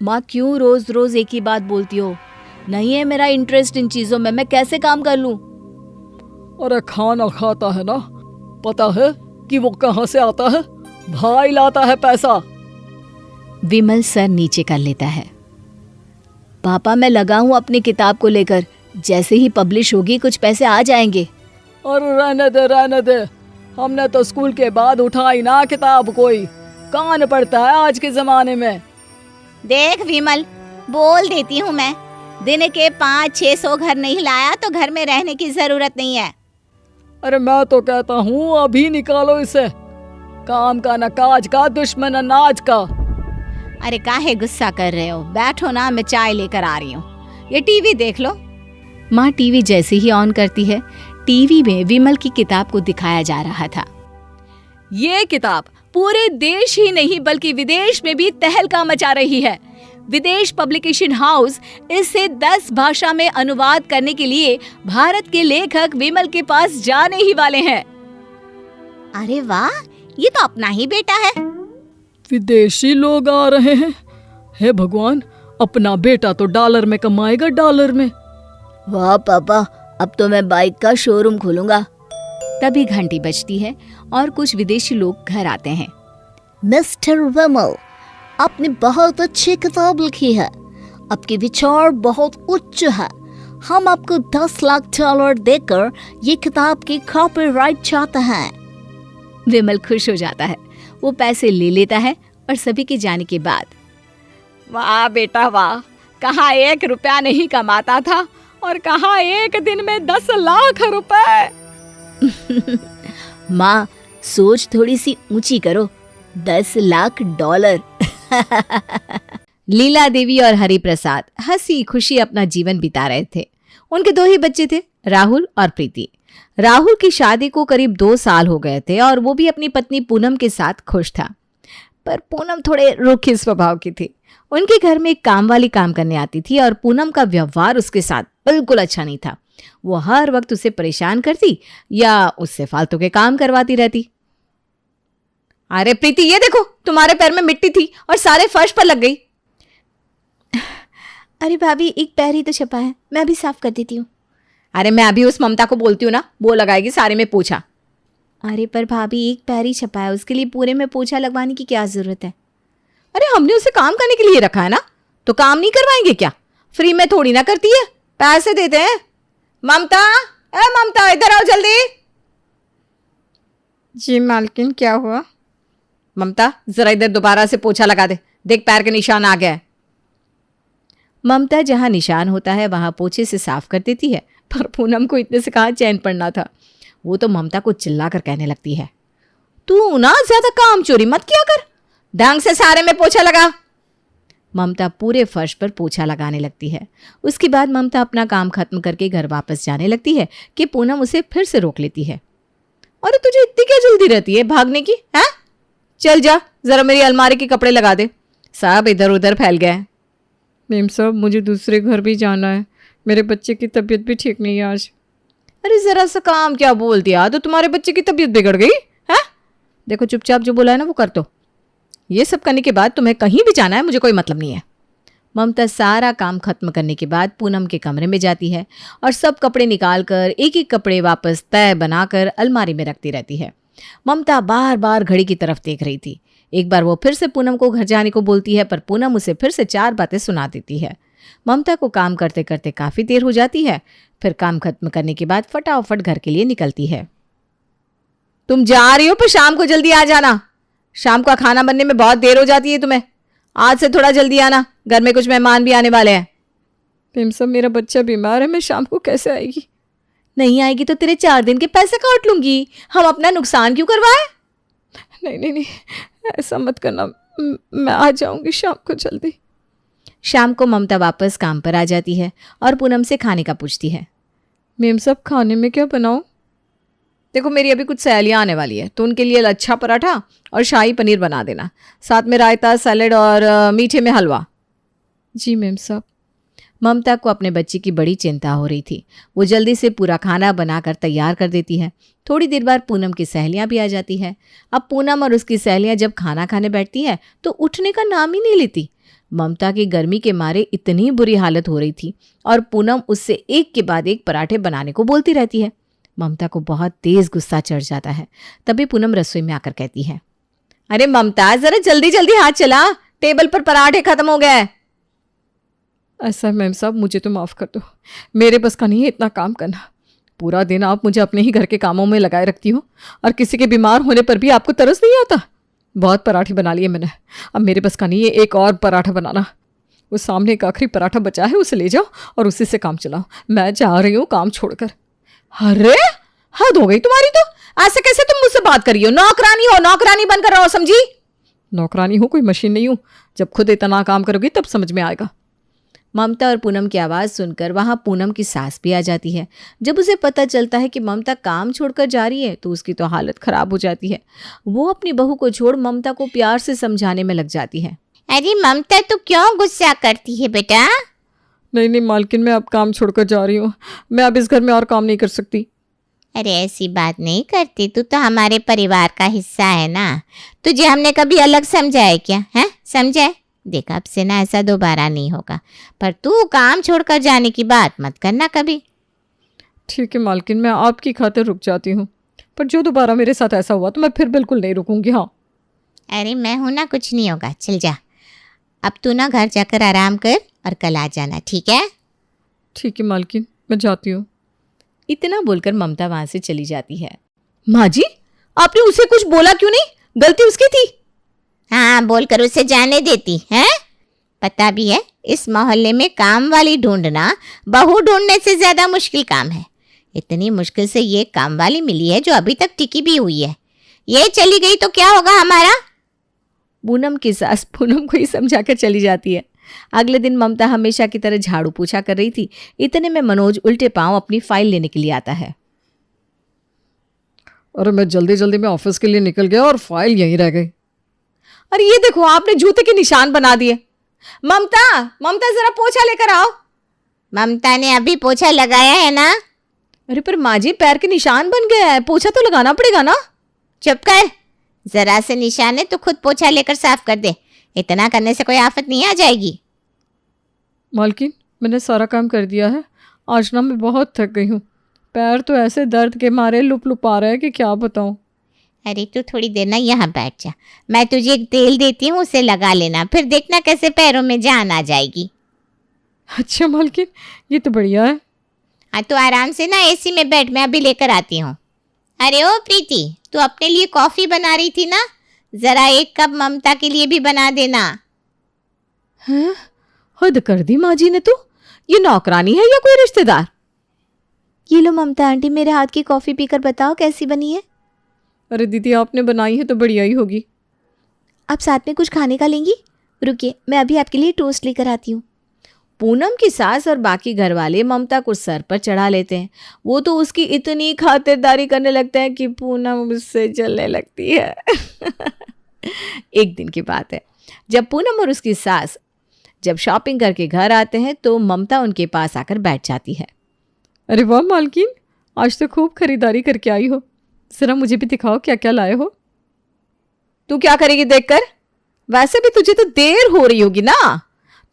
माँ क्यों रोज रोज एक ही बात बोलती हो? नहीं है मेरा इंटरेस्ट इन चीजों में, मैं कैसे काम कर लूं? अरे खाना खाता है ना, पता है कि वो कहाँ से आता है? भाई लाता है पैसा। विमल सर नीचे कर लेता है। पापा मैं लगा हूँ अपनी किताब को लेकर, जैसे ही पब्लिश होगी कुछ पैसे आ जाएंगे। और रहने दे, हमने तो स्कूल के बाद उठाई ना किताब, कोई कान पड़ता है आज के जमाने में। देख विमल, बोल देती हूँ मैं, दिन के 500-600 घर नहीं लाया तो घर में रहने की जरूरत नहीं है। अरे मैं तो कहता हूँ अभी निकालो इसे, काम का न काज का, दुश्मन अनाज का। अरे काहे गुस्सा कर रहे हो, बैठो ना, मैं चाय लेकर आ रही हूँ, ये टीवी देख लो। माँ टीवी जैसे ही ऑन करती है, टीवी में विमल की किताब को दिखाया जा रहा था। ये किताब पूरे देश ही नहीं बल्कि विदेश में भी तहलका मचा रही है। विदेश पब्लिकेशन हाउस इसे 10 भाषा में अनुवाद करने के लिए भारत के लेखक विमल के पास जाने ही वाले हैं। अरे वाह, ये तो अपना ही बेटा है। विदेशी लोग आ रहे हैं, हे भगवान, अपना बेटा तो डॉलर में कमाएगा, डॉलर में। वाह पापा, अब तो मैं बाइक का शोरूम खोलूंगा। तभी घंटी बजती है और कुछ विदेशी लोग घर आते हैं। मिस्टर विमल, आपने बहुत अच्छी किताब लिखी है, आपके विचार बहुत उच्च है, हम आपको 10 लाख डॉलर देकर ये किताब की कॉपीराइट चाहते हैं। विमल खुश हो जाता है, वो पैसे ले लेता है और सभी के जाने के बाद, वाह बेटा वाह, कहाँ 1 रुपया नहीं कमाता था और कहाँ एक दिन में 10 लाख रुपए। माँ, सोच थोड़ी सी ऊंची करो, $10 लाख। लीला देवी और हरिप्रसाद हंसी खुशी अपना जीवन बिता रहे थे। उनके 2 ही बच्चे थे, राहुल और प्रीति। राहुल की शादी को करीब 2 साल हो गए थे और वो भी अपनी पत्नी पूनम के साथ खुश था। पर पूनम थोड़े रूखे स्वभाव की थी। उनके घर में एक काम वाली काम करने आती थी और पूनम का व्यवहार उसके साथ बिल्कुल अच्छा नहीं था। वो हर वक्त उसे परेशान करती या उससे फालतू के काम करवाती रहती। अरे प्रीति, ये देखो, तुम्हारे पैर में मिट्टी थी और सारे फर्श पर लग गई। अरे भाभी, एक पैर ही तो छपा है, मैं अभी साफ कर देती हूँ। अरे मैं अभी उस ममता को बोलती हूँ ना, वो लगाएगी सारे में पोछा। अरे पर भाभी, एक पैर ही छपा है, उसके लिए पूरे में पोछा लगवाने की क्या जरूरत है? अरे हमने उसे काम करने के लिए रखा है ना, तो काम नहीं करवाएंगे क्या? फ्री में थोड़ी ना करती है, पैसे देते हैं। ममता, ममता इधर आओ जल्दी। जी मालकिन, क्या हुआ? ममता, जरा इधर दोबारा से पोछा लगा दे, देख पैर के निशान आ गया है। ममता जहां निशान होता है वहां पोछे से साफ कर देती है, पर पूनम को इतने से कहाँ चैन पड़ना था। वो तो ममता को चिल्लाकर कहने लगती है, तू ना ज्यादा काम चोरी मत किया कर, ढंग से सारे में पोछा लगा। ममता पूरे फर्श पर पोछा लगाने लगती है। उसके बाद ममता अपना काम खत्म करके घर वापस जाने लगती है कि पूनम उसे फिर से रोक लेती है। अरे तुझे इतनी क्या जल्दी रहती है भागने की, हैं? चल जा, जरा मेरी अलमारी के कपड़े लगा दे, सब इधर उधर फैल गए। मेम साहब, मुझे दूसरे घर भी जाना है, मेरे बच्चे की तबीयत भी ठीक नहीं है आज। अरे जरा सा काम क्या बोल दिया तो तुम्हारे बच्चे की तबीयत बिगड़ गई है? देखो, चुपचाप जो बोला है ना वो कर दो। ये सब करने के बाद तुम्हें कहीं भी जाना है, मुझे कोई मतलब नहीं है। ममता सारा काम खत्म करने के बाद पूनम के कमरे में जाती है और सब कपड़े निकालकर एक एक कपड़े वापस तय बनाकर अलमारी में रखती रहती है। ममता बार बार घड़ी की तरफ देख रही थी। एक बार वो फिर से पूनम को घर जाने को बोलती है, पर पूनम उसे फिर से 4 बातें सुना देती है। ममता को काम करते करते काफी देर हो जाती है। फिर काम खत्म करने के बाद फटाफट घर के लिए निकलती है। तुम जा रही हो, पर शाम को जल्दी आ जाना, शाम का खाना बनने में बहुत देर हो जाती है तुम्हें। आज से थोड़ा जल्दी आना, घर में कुछ मेहमान भी आने वाले हैं। मेम साहब, मेरा बच्चा बीमार है, मैं शाम को कैसे आएगी? नहीं आएगी तो तेरे 4 दिन के पैसे काट लूंगी, हम अपना नुकसान क्यों करवाएं? नहीं नहीं नहीं, ऐसा मत करना, मैं आ जाऊंगी शाम को जल्दी। शाम को ममता वापस काम पर आ जाती है और पूनम से खाने का पूछती है। मेम साहब, खाने में क्या बनाऊं? देखो, मेरी अभी कुछ सहेलियां आने वाली है, तो उनके लिए लच्छा पराठा और शाही पनीर बना देना, साथ में रायता, सैलेड और मीठे में हलवा। जी मेम साहब। ममता को अपने बच्चे की बड़ी चिंता हो रही थी। वो जल्दी से पूरा खाना बनाकर तैयार कर देती है। थोड़ी देर बाद पूनम की सहेलियां भी आ जाती है। अब पूनम और उसकी सहेलियां जब खाना खाने बैठती हैं तो उठने का नाम ही नहीं लेती। ममता की गर्मी के मारे इतनी बुरी हालत हो रही थी और पूनम उससे एक के बाद एक पराठे बनाने को बोलती रहती है। ममता को बहुत तेज गुस्सा चढ़ जाता है। तभी पूनम रसोई में आकर कहती है, अरे ममता, जरा जल्दी जल्दी हाथ चला, टेबल पर पराठे खत्म हो गए। ऐसा मैम साहब, मुझे तो माफ़ कर दो, मेरे बस का नहीं है इतना काम करना। पूरा दिन आप मुझे अपने ही घर के कामों में लगाए रखती हो और किसी के बीमार होने पर भी आपको तरस नहीं आता। बहुत पराठे बना लिए मैंने, अब मेरे बस का नहीं है एक और पराठा बनाना। वो सामने एक आखिरी पराठा बचा है, उसे ले जाओ और उसी से काम चलाओ। मैं जा रही हूँ काम छोड़कर। अरे हद हो गई तुम्हारी तो, ऐसे कैसे तुम मुझसे बात करी हो? नौकरानी हो, नौकरानी बनकर रहो, समझी? नौकरानी हूँ, कोई मशीन नहीं हूँ। जब खुद इतना काम करोगी तब समझ में आएगा। ममता और पूनम की आवाज़ सुनकर वहां पूनम की सास भी आ जाती है। जब उसे पता चलता है कि ममता काम छोड़कर जा रही है तो उसकी तो हालत खराब हो जाती है। वो अपनी बहू को छोड़ ममता को प्यार से समझाने में लग जाती है। अरे ममता, तू क्यों गुस्सा करती है बेटा? नहीं नहीं मालकिन, मैं अब काम छोड़कर जा रही हूँ। मैं अब इस घर में और काम नहीं कर सकती। अरे ऐसी बात नहीं करती, तू तो हमारे परिवार का हिस्सा है ना। तुझे हमने कभी अलग समझा है क्या? है समझा? देख, अब से ना ऐसा दोबारा नहीं होगा, पर तू काम छोड़कर जाने की बात मत करना कभी। ठीक है मालकिन, मैं आपकी खातिर रुक जाती हूँ, पर जो दोबारा मेरे साथ ऐसा हुआ तो मैं फिर बिल्कुल नहीं रुकूंगी। हाँ। अरे मैं हूं ना, कुछ नहीं होगा, चल जा। अब तू ना घर जाकर आराम कर और कल आ जाना, ठीक है? ठीक है मालकिन, मैं जाती हूँ। इतना बोलकर ममता वहां से चली जाती है। माँ जी, आपने उसे कुछ बोला क्यों नहीं? गलती उसकी थी। हाँ, बोलकर उसे जाने देती है। पता भी है इस मोहल्ले में काम वाली ढूंढना बहू ढूंढने से ज्यादा मुश्किल काम है। इतनी मुश्किल से ये काम वाली मिली है जो अभी तक टिकी भी हुई है। ये चली गई तो क्या होगा हमारा? पूनम की सास पूनम को ही समझाकर चली जाती है। अगले दिन ममता हमेशा की तरह झाड़ू पोछा कर रही थी। इतने में मनोज उल्टे पांव अपनी फाइल लेने के लिए आता है। अरे मैं जल्दी जल्दी में ऑफिस के लिए निकल गया और फाइल यहीं रह गई। अरे ये देखो, आपने जूते के निशान बना दिए। ममता, ममता जरा पोछा लेकर आओ। ममता ने अभी पोछा लगाया है ना। अरे पर माँ जी, पैर के निशान बन गया है, पोछा तो लगाना पड़ेगा ना। चुप कर, जरा से निशान है तो खुद पोछा लेकर साफ कर दे। इतना करने से कोई आफत नहीं आ जाएगी। मालकिन, मैंने सारा काम कर दिया है। आज ना मैं बहुत थक गई हूँ। पैर तो ऐसे दर्द के मारे लुप-लुपा रहे हैं कि क्या बताऊं। अरे तू थोड़ी देर ना यहाँ बैठ जा, मैं तुझे एक तेल देती हूँ, उसे लगा लेना, फिर देखना कैसे पैरों में जान आ जाएगी। अच्छा मालकिन, ये तो बढ़िया है। हाँ तो आराम से ना एसी में बैठ, मैं अभी लेकर आती हूँ। अरे ओ प्रीति, तू अपने लिए कॉफी बना रही थी ना, जरा एक कप ममता के लिए भी बना देना। हैं? हद कर दी माँ जी ने तो। ये नौकरानी है या कोई रिश्तेदार? ये लो ममता आंटी, मेरे हाथ की कॉफी पीकर बताओ कैसी बनी है। अरे दीदी, आपने बनाई है तो बढ़िया ही होगी। आप साथ में कुछ खाने का लेंगी? रुकिए, मैं अभी आपके लिए टोस्ट लेकर आती हूँ। पूनम की सास और बाकी घर वाले ममता को सर पर चढ़ा लेते हैं। वो तो उसकी इतनी खातिरदारी करने लगते हैं कि पूनम उससे जलने लगती है। एक दिन की बात है, जब पूनम और उसकी सास जब शॉपिंग करके घर आते हैं तो ममता उनके पास आकर बैठ जाती है। अरे वाह मालकिन, आज तो खूब खरीदारी करके आई हो। जरा मुझे भी दिखाओ क्या क्या लाए हो। तू क्या करेगी देखकर? वैसे भी तुझे तो देर हो रही होगी ना,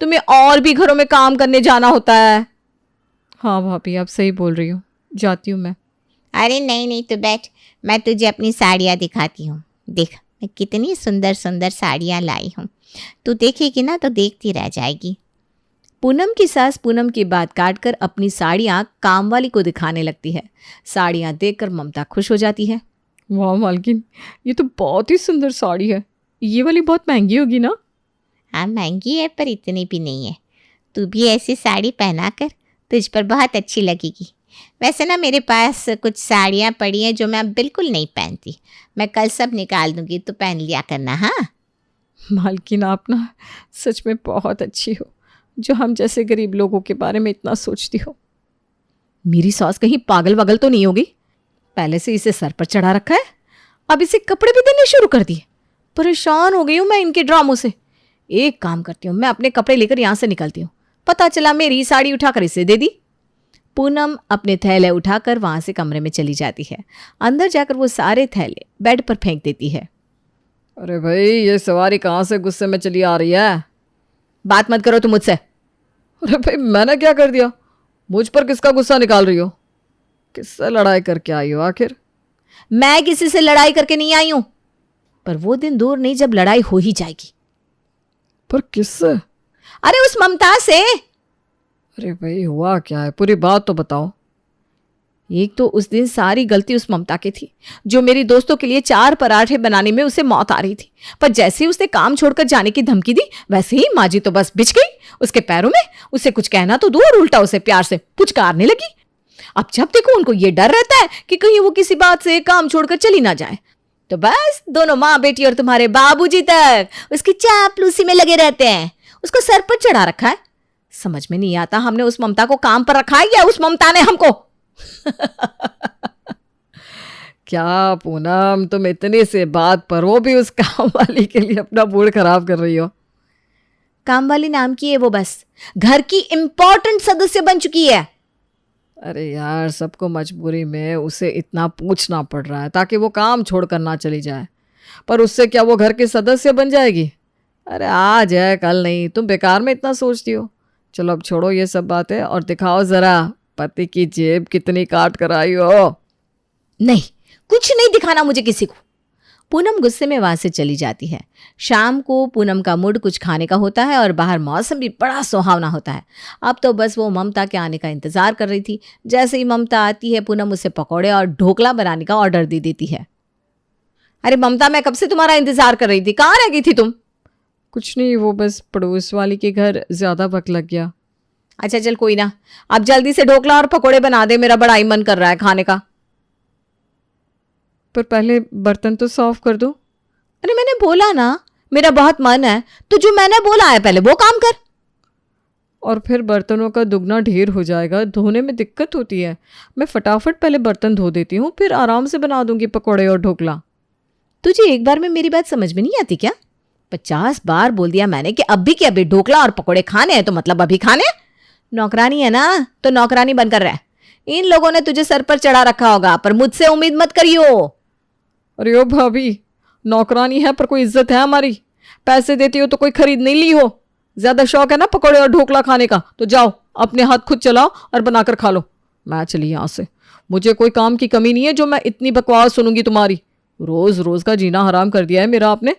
तुम्हें और भी घरों में काम करने जाना होता है। हाँ भाभी, आप सही बोल रही हो, जाती हूँ मैं। अरे नहीं नहीं, तू बैठ, मैं तुझे अपनी साड़ियाँ दिखाती हूँ। देख मैं कितनी सुंदर सुंदर साड़ियाँ लाई हूँ, तू देखेगी ना तो देखती रह जाएगी। पूनम की सास पूनम की बात काटकर अपनी साड़ियाँ कामवाली को दिखाने लगती है। साड़ियाँ देखकर ममता खुश हो जाती है। वाह मालकिन, ये तो बहुत ही सुंदर साड़ी है। ये वाली बहुत महंगी होगी ना? हाँ महंगी है, पर इतनी भी नहीं है। तू भी ऐसी साड़ी पहना कर, तुझ पर बहुत अच्छी लगेगी। वैसे ना मेरे पास कुछ साड़ियाँ पड़ी हैं जो मैं अब बिल्कुल नहीं पहनती, मैं कल सब निकाल दूंगी, तो पहन लिया करना। हाँ मालकिन, आप ना सच में बहुत अच्छी हो, जो हम जैसे गरीब लोगों के बारे में इतना सोचती हो। मेरी सास कहीं पागल वगल तो नहीं होगी? पहले से इसे सर पर चढ़ा रखा है, अब इसे कपड़े भी देने शुरू कर दिए। परेशान हो गई हूं मैं इनके ड्रामों से। एक काम करती हूँ, मैं अपने कपड़े लेकर यहां से निकलती हूँ। पता चला मेरी साड़ी उठाकर इसे दे दी। पूनम अपने थैले उठाकर वहां से कमरे में चली जाती है। अंदर जाकर वो सारे थैले बेड पर फेंक देती है। अरे भाई, ये सवारी कहाँ से गुस्से में चली आ रही है? बात मत करो तुम मुझसे। अरे भाई, मैंने क्या कर दिया? मुझ पर किसका गुस्सा निकाल रही हो? किससे लड़ाई करके आई हो आखिर? मैं किसी से लड़ाई करके नहीं आई हूं, पर वो दिन दूर नहीं जब लड़ाई हो ही जाएगी। पर किससे? अरे उस ममता से। अरे भाई, हुआ क्या है? पूरी बात तो बताओ। एक तो उस दिन सारी गलती उस ममता की थी, जो मेरी दोस्तों के लिए 4 पराठे बनाने में उसे मौत आ रही थी। पर जैसे ही उसने काम छोड़कर जाने की धमकी दी, वैसे ही माँ जी तो बस बिछ गई उसके पैरों में। उसे कुछ कहना तो दूर, उल्टा उसे प्यार से पुचकारने लगी। अब जब देखो उनको ये डर रहता है कि कहीं वो किसी बात से काम छोड़कर चली ना जाए, तो बस दोनों माँ बेटी और तुम्हारे बाबूजी तक उसकी चापलूसी में लगे रहते हैं। उसको सर पर चढ़ा रखा है। समझ में नहीं आता, हमने उस ममता को काम पर रखा है या उस ममता ने हमको? क्या पूनम, तुम इतनी से बात पर वो भी उस काम वाली के लिए अपना मूड खराब कर रही हो? काम वाली नाम की है वो, बस घर की इंपॉर्टेंट सदस्य बन चुकी है। अरे यार, सबको मजबूरी में उसे इतना पूछना पड़ रहा है ताकि वो काम छोड़कर ना चली जाए, पर उससे क्या वो घर के सदस्य बन जाएगी? अरे आज है कल नहीं, तुम बेकार में इतना सोचती हो। चलो अब छोड़ो ये सब बातें और दिखाओ जरा पति की जेब कितनी काट कर आई हो। नहीं, कुछ नहीं दिखाना मुझे किसी को। पूनम गुस्से में वहां से चली जाती है। शाम को पूनम का मूड कुछ खाने का होता है और बाहर मौसम भी बड़ा सुहावना होता है। अब तो बस वो ममता के आने का इंतजार कर रही थी। जैसे ही ममता आती है, पूनम उसे पकौड़े और ढोकला बनाने का ऑर्डर दे देती है। अरे ममता, मैं कब से तुम्हारा इंतजार कर रही थी, कहाँ रह गई थी तुम? कुछ नहीं, वो बस पड़ोस वाली के घर ज्यादा वक्त लग गया। अच्छा चल कोई ना, अब जल्दी से ढोकला और पकोड़े बना दे, मेरा बड़ा ही मन कर रहा है खाने का। पर पहले बर्तन तो साफ कर दो। अरे मैंने बोला ना मेरा बहुत मन है, तो जो मैंने बोला है पहले वो काम कर। और फिर बर्तनों का दुगना ढेर हो जाएगा, धोने में दिक्कत होती है। मैं फटाफट पहले बर्तन धो देती हूँ, फिर आराम से बना दूंगी पकोड़े और ढोकला। तुझे एक बार में मेरी बात समझ में नहीं आती क्या? 50 बार बोल दिया मैंने कि अभी के अभी ढोकला और पकोड़े खाने हैं तो मतलब अभी खाने। नौकरानी है ना तो नौकरानी बनकर रह। इन लोगों ने तुझे सर पर चढ़ा रखा होगा, पर मुझसे उम्मीद मत करियो। अरे ओ भाभी, नौकरानी है पर कोई इज्जत है हमारी। पैसे देती हो तो कोई खरीद नहीं ली हो। ज्यादा शौक है ना पकोड़े और ढोकला खाने का, तो जाओ अपने हाथ खुद चलाओ और बनाकर खा लो। मैं चली यहां से, मुझे कोई काम की कमी नहीं है जो मैं इतनी बकवास सुनूंगी तुम्हारी। रोज रोज का जीना हराम कर दिया है मेरा आपने।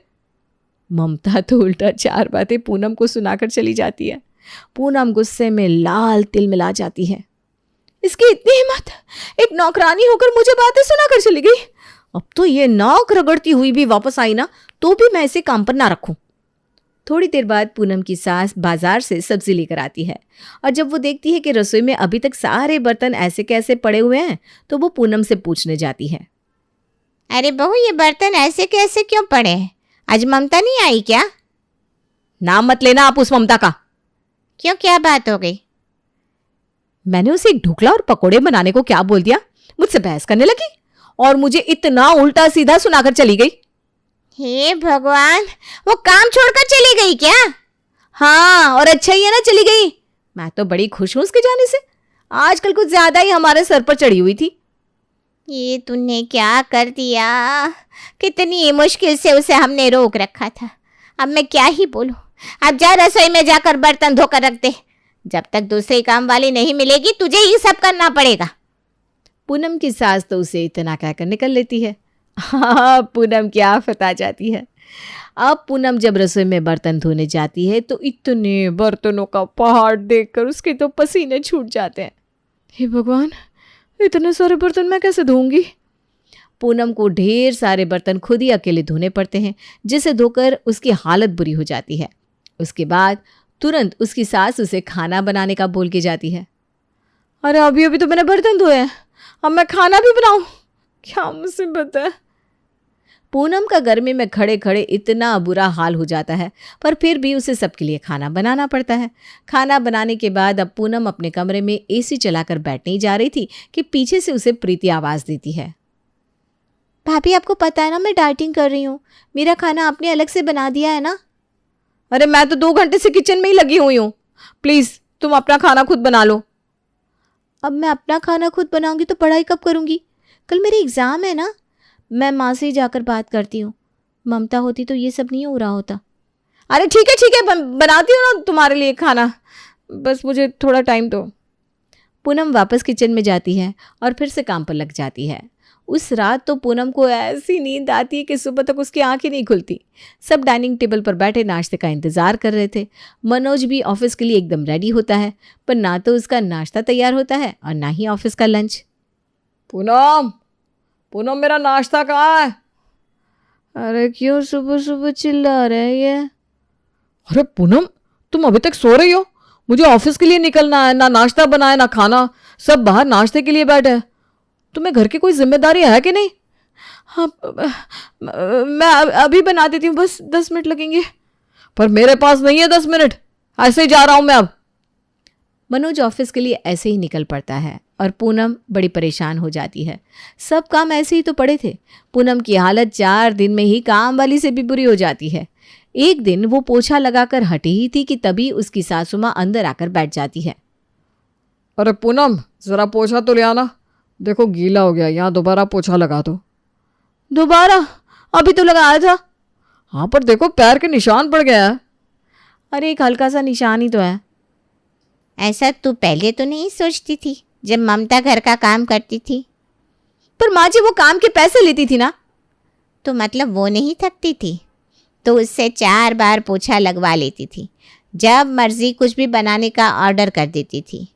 ममता तो उल्टा 4 बातें पूनम को सुनाकर चली जाती है। पूनम गुस्से में लाल तिल मिला जाती है। इसकी इतनी हिम्मत, एक नौकरानी होकर मुझे बातें सुनाकर चली गई। अब तो ये नाक रगड़ती हुई भी वापस आई ना तो भी मैं इसे काम पर ना रखूं। थोड़ी देर बाद पूनम की सास बाजार से सब्जी लेकर आती है और जब वो देखती है कि रसोई में अभी तक सारे बर्तन ऐसे कैसे पड़े हुए हैं तो वो पूनम से पूछने जाती है, अरे बहू ये बर्तन ऐसे कैसे क्यों पड़े हैं? आज ममता नहीं आई क्या? नाम मत लेना आप उस ममता का। क्यों, क्या बात हो गई? मैंने उसे एक ढोकला और पकोड़े बनाने को क्या बोल दिया, मुझसे बहस करने लगी और मुझे इतना उल्टा सीधा सुनाकर चली गई। हे भगवान, वो काम छोड़कर चली गई क्या? हाँ, और अच्छा ही है ना चली गई। मैं तो बड़ी खुश हूं उसके जाने से। आजकल कुछ ज्यादा ही हमारे सर पर चढ़ी हुई थी। ये तूने क्या कर दिया? कितनी मुश्किल से उसे हमने रोक रखा था। अब मैं क्या ही बोलूं। अब जा रसोई में जाकर बर्तन धोकर रख दे। जब तक दूसरी काम वाली नहीं मिलेगी तुझे ही सब करना पड़ेगा। पूनम की सास तो उसे इतना कहकर निकल लेती है। हाँ, पूनम की आफत आ जाती है। अब पूनम जब रसोई में बर्तन धोने जाती है तो इतने बर्तनों का पहाड़ देखकर उसके तो पसीने छूट जाते हैं। हे भगवान, इतने सारे बर्तन मैं कैसे धोऊंगी? पूनम को ढेर सारे बर्तन खुद ही अकेले धोने पड़ते हैं, जिसे धोकर उसकी हालत बुरी हो जाती है। उसके बाद तुरंत उसकी सास उसे खाना बनाने का बोल के जाती है। अरे अभी अभी तो मैंने बर्तन धोए हैं, अब मैं खाना भी बनाऊं? क्या मुसीबत है। पूनम का गर्मी में खड़े खड़े इतना बुरा हाल हो जाता है, पर फिर भी उसे सबके लिए खाना बनाना पड़ता है। खाना बनाने के बाद अब पूनम अपने कमरे में एसी चलाकर बैठने ही जा रही थी कि पीछे से उसे प्रीति आवाज देती है। भाभी आपको पता है ना मैं डाइटिंग कर रही हूँ, मेरा खाना आपने अलग से बना दिया है ना। अरे मैं तो 2 घंटे से किचन में ही लगी हुई हूँ, प्लीज तुम अपना खाना खुद बना लो। अब मैं अपना खाना खुद बनाऊंगी तो पढ़ाई कब करूंगी? कल मेरे एग्जाम है ना। मैं माँ से ही जाकर बात करती हूँ। ममता होती तो ये सब नहीं हो रहा होता। अरे ठीक है बनाती हूँ ना तुम्हारे लिए खाना, बस मुझे थोड़ा टाइम दो। पूनम वापस किचन में जाती है और फिर से काम पर लग जाती है। उस रात तो पूनम को ऐसी नींद आती है कि सुबह तक उसकी आंखें नहीं खुलती। सब डाइनिंग टेबल पर बैठे नाश्ते का इंतजार कर रहे थे। मनोज भी ऑफिस के लिए एकदम रेडी होता है, पर ना तो उसका नाश्ता तैयार होता है और ना ही ऑफिस का लंच। पूनम मेरा नाश्ता कहाँ है? अरे क्यों सुबह सुबह चिल्ला रहे ये? अरे पूनम, तुम अभी तक सो रही हो? मुझे ऑफिस के लिए निकलना है, ना नाश्ता बनाया ना खाना, सब बाहर नाश्ते के लिए बैठे। तुम्हें घर की कोई जिम्मेदारी है कि नहीं? हाँ, मैं अभी बना देती हूँ, बस 10 मिनट लगेंगे। पर मेरे पास नहीं है 10 मिनट, ऐसे ही जा रहा हूं मैं अब। मनोज ऑफिस के लिए ऐसे ही निकल पड़ता है और पूनम बड़ी परेशान हो जाती है। सब काम ऐसे ही तो पड़े थे। पूनम की हालत 4 दिन में ही काम वाली से भी बुरी हो जाती है। एक दिन वो पोछा लगाकर हटी ही थी कि तभी उसकी सासू माँ अंदर आकर बैठ जाती है। अरे पूनम, जरा पोछा तो ले आना, देखो गीला हो गया, यहाँ दोबारा पोछा लगा दो। दोबारा? अभी तो लगाया था। हाँ, पर देखो पैर के निशान पड़ गया है। अरे एक हल्का सा निशान ही तो है। ऐसा तू पहले तो नहीं सोचती थी जब ममता घर का काम करती थी? पर माँ जी वो काम के पैसे लेती थी ना। तो मतलब वो नहीं थकती थी तो उससे 4 बार पोछा लगवा लेती थी। जब मर्जी कुछ भी बनाने का ऑर्डर कर देती थी।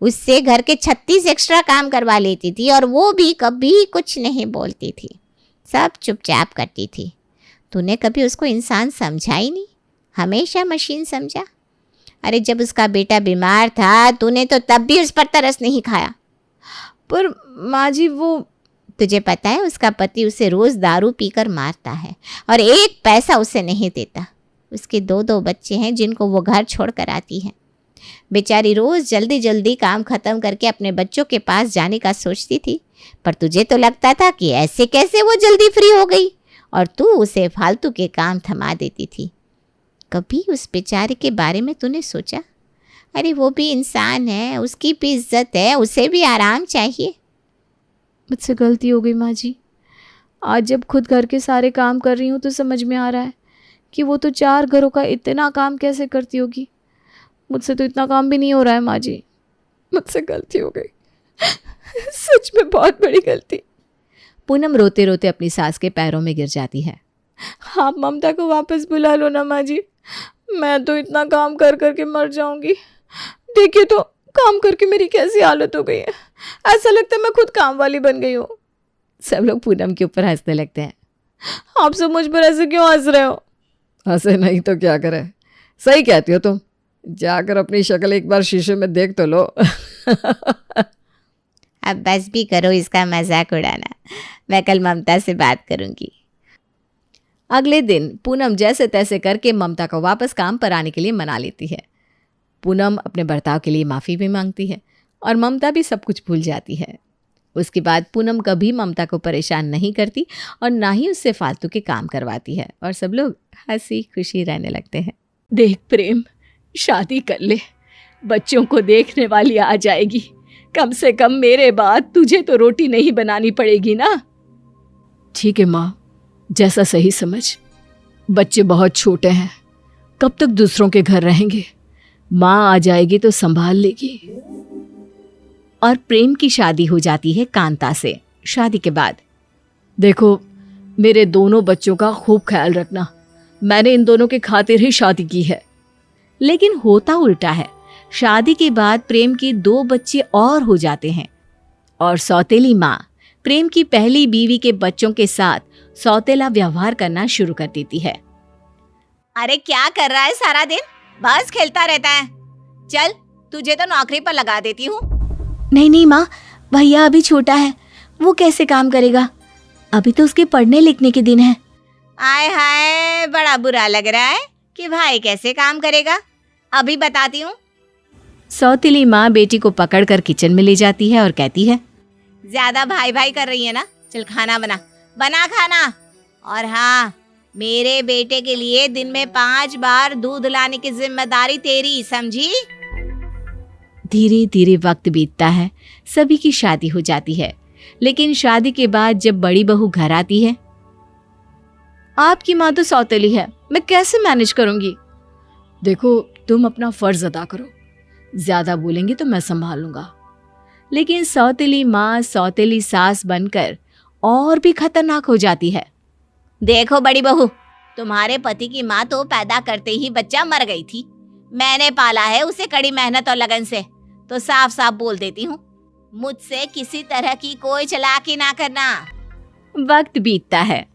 उससे घर के 36 एक्स्ट्रा काम करवा लेती थी और वो भी कभी कुछ नहीं बोलती थी, सब चुपचाप करती थी। तूने कभी उसको इंसान समझा ही नहीं। हमेशा मशीन समझा। अरे जब उसका बेटा बीमार था तूने तो तब भी उस पर तरस नहीं खाया। पर माँ जी वो, तुझे पता है उसका पति उसे रोज दारू पीकर मारता है और एक पैसा उसे नहीं देता। उसके 2 बच्चे हैं जिनको वो घर छोड़ कर आती है। बेचारी रोज जल्दी जल्दी काम खत्म करके अपने बच्चों के पास जाने का सोचती थी, पर तुझे तो लगता था कि ऐसे कैसे वो जल्दी फ्री हो गई, और तू उसे फालतू के काम थमा देती थी। कभी उस बेचारे के बारे में तूने सोचा? अरे वो भी इंसान है, उसकी भी इज्जत है, उसे भी आराम चाहिए। मुझसे गलती हो गई माँ जी। आज जब खुद घर के सारे काम कर रही हूँ तो समझ में आ रहा है कि वो तो 4 घरों का इतना काम कैसे करती होगी। मुझसे तो इतना काम भी नहीं हो रहा है माँ जी। मुझसे गलती हो गई, सच में बहुत बड़ी गलती। पूनम रोते रोते अपनी सास के पैरों में गिर जाती है। आप ममता को वापस बुला लो ना माँ जी, मैं तो इतना काम कर करके मर जाऊंगी। देखिए तो काम करके मेरी कैसी हालत हो गई है, ऐसा लगता है मैं खुद काम वाली बन गई हूँ। सब लोग पूनम के ऊपर हंसने लगते हैं। आप सब मुझ पर ऐसे क्यों हंस रहे हो? हंसे नहीं तो क्या करे, सही कहती हो तुम। जाकर अपनी शक्ल एक बार शीशे में देख तो लो। अब बस भी करो इसका मजाक उड़ाना, मैं कल ममता से बात करूंगी। अगले दिन पूनम जैसे तैसे करके ममता को वापस काम पर आने के लिए मना लेती है। पूनम अपने बर्ताव के लिए माफ़ी भी मांगती है और ममता भी सब कुछ भूल जाती है। उसके बाद पूनम कभी ममता को परेशान नहीं करती और ना ही उससे फालतू के काम करवाती है और सब लोग हंसी खुशी रहने लगते हैं। देख प्रेम, शादी कर ले, बच्चों को देखने वाली आ जाएगी। कम से कम मेरे बाद तुझे तो रोटी नहीं बनानी पड़ेगी ना। ठीक है माँ, जैसा सही समझ। बच्चे बहुत छोटे हैं, कब तक दूसरों के घर रहेंगे? माँ आ जाएगी तो संभाल लेगी। और प्रेम की शादी हो जाती है कांता से। शादी के बाद, देखो मेरे दोनों बच्चों का खूब ख्याल रखना, मैंने इन दोनों के खातिर ही शादी की है। लेकिन होता उल्टा है। शादी के बाद प्रेम के 2 बच्चे और हो जाते हैं और सौतेली माँ प्रेम की पहली बीवी के बच्चों के साथ सौतेला व्यवहार करना शुरू कर देती है। अरे क्या कर रहा है सारा दिन? बस खेलता रहता है। चल तुझे तो नौकरी पर लगा देती हूँ। नहीं माँ, भैया अभी छोटा है, वो कैसे काम करेगा? अभी तो उसके पढ़ने लिखने के दिन है। आय हाय, बड़ा बुरा लग रहा है कि भाई कैसे काम करेगा। अभी बताती हूँ। सौतेली माँ बेटी को पकड़कर किचन में ले जाती है और कहती है, ज्यादा भाई भाई कर रही है ना, चल खाना बना खाना। और हाँ, मेरे बेटे के लिए दिन में 5 बार दूध लाने की जिम्मेदारी तेरी, समझी? धीरे धीरे वक्त बीतता है, सभी की शादी हो जाती है। लेकिन शादी के बाद जब बड़ी बहू घर आती है, आपकी माँ तो सौतेली है, मैं कैसे मैनेज करूंगी? देखो तुम अपना फर्ज अदा करो, ज्यादा बोलेंगी तो मैं संभाल लूंगा। लेकिन सौतेली माँ सौतेली सास बनकर और भी खतरनाक हो जाती है। देखो बड़ी बहू, तुम्हारे पति की माँ तो पैदा करते ही बच्चा मर गई थी। मैंने पाला है उसे कड़ी मेहनत और लगन से, तो साफ साफ बोल देती हूँ, मुझसे किसी तरह की कोई चालाकी ना करना। वक्त बीतता है।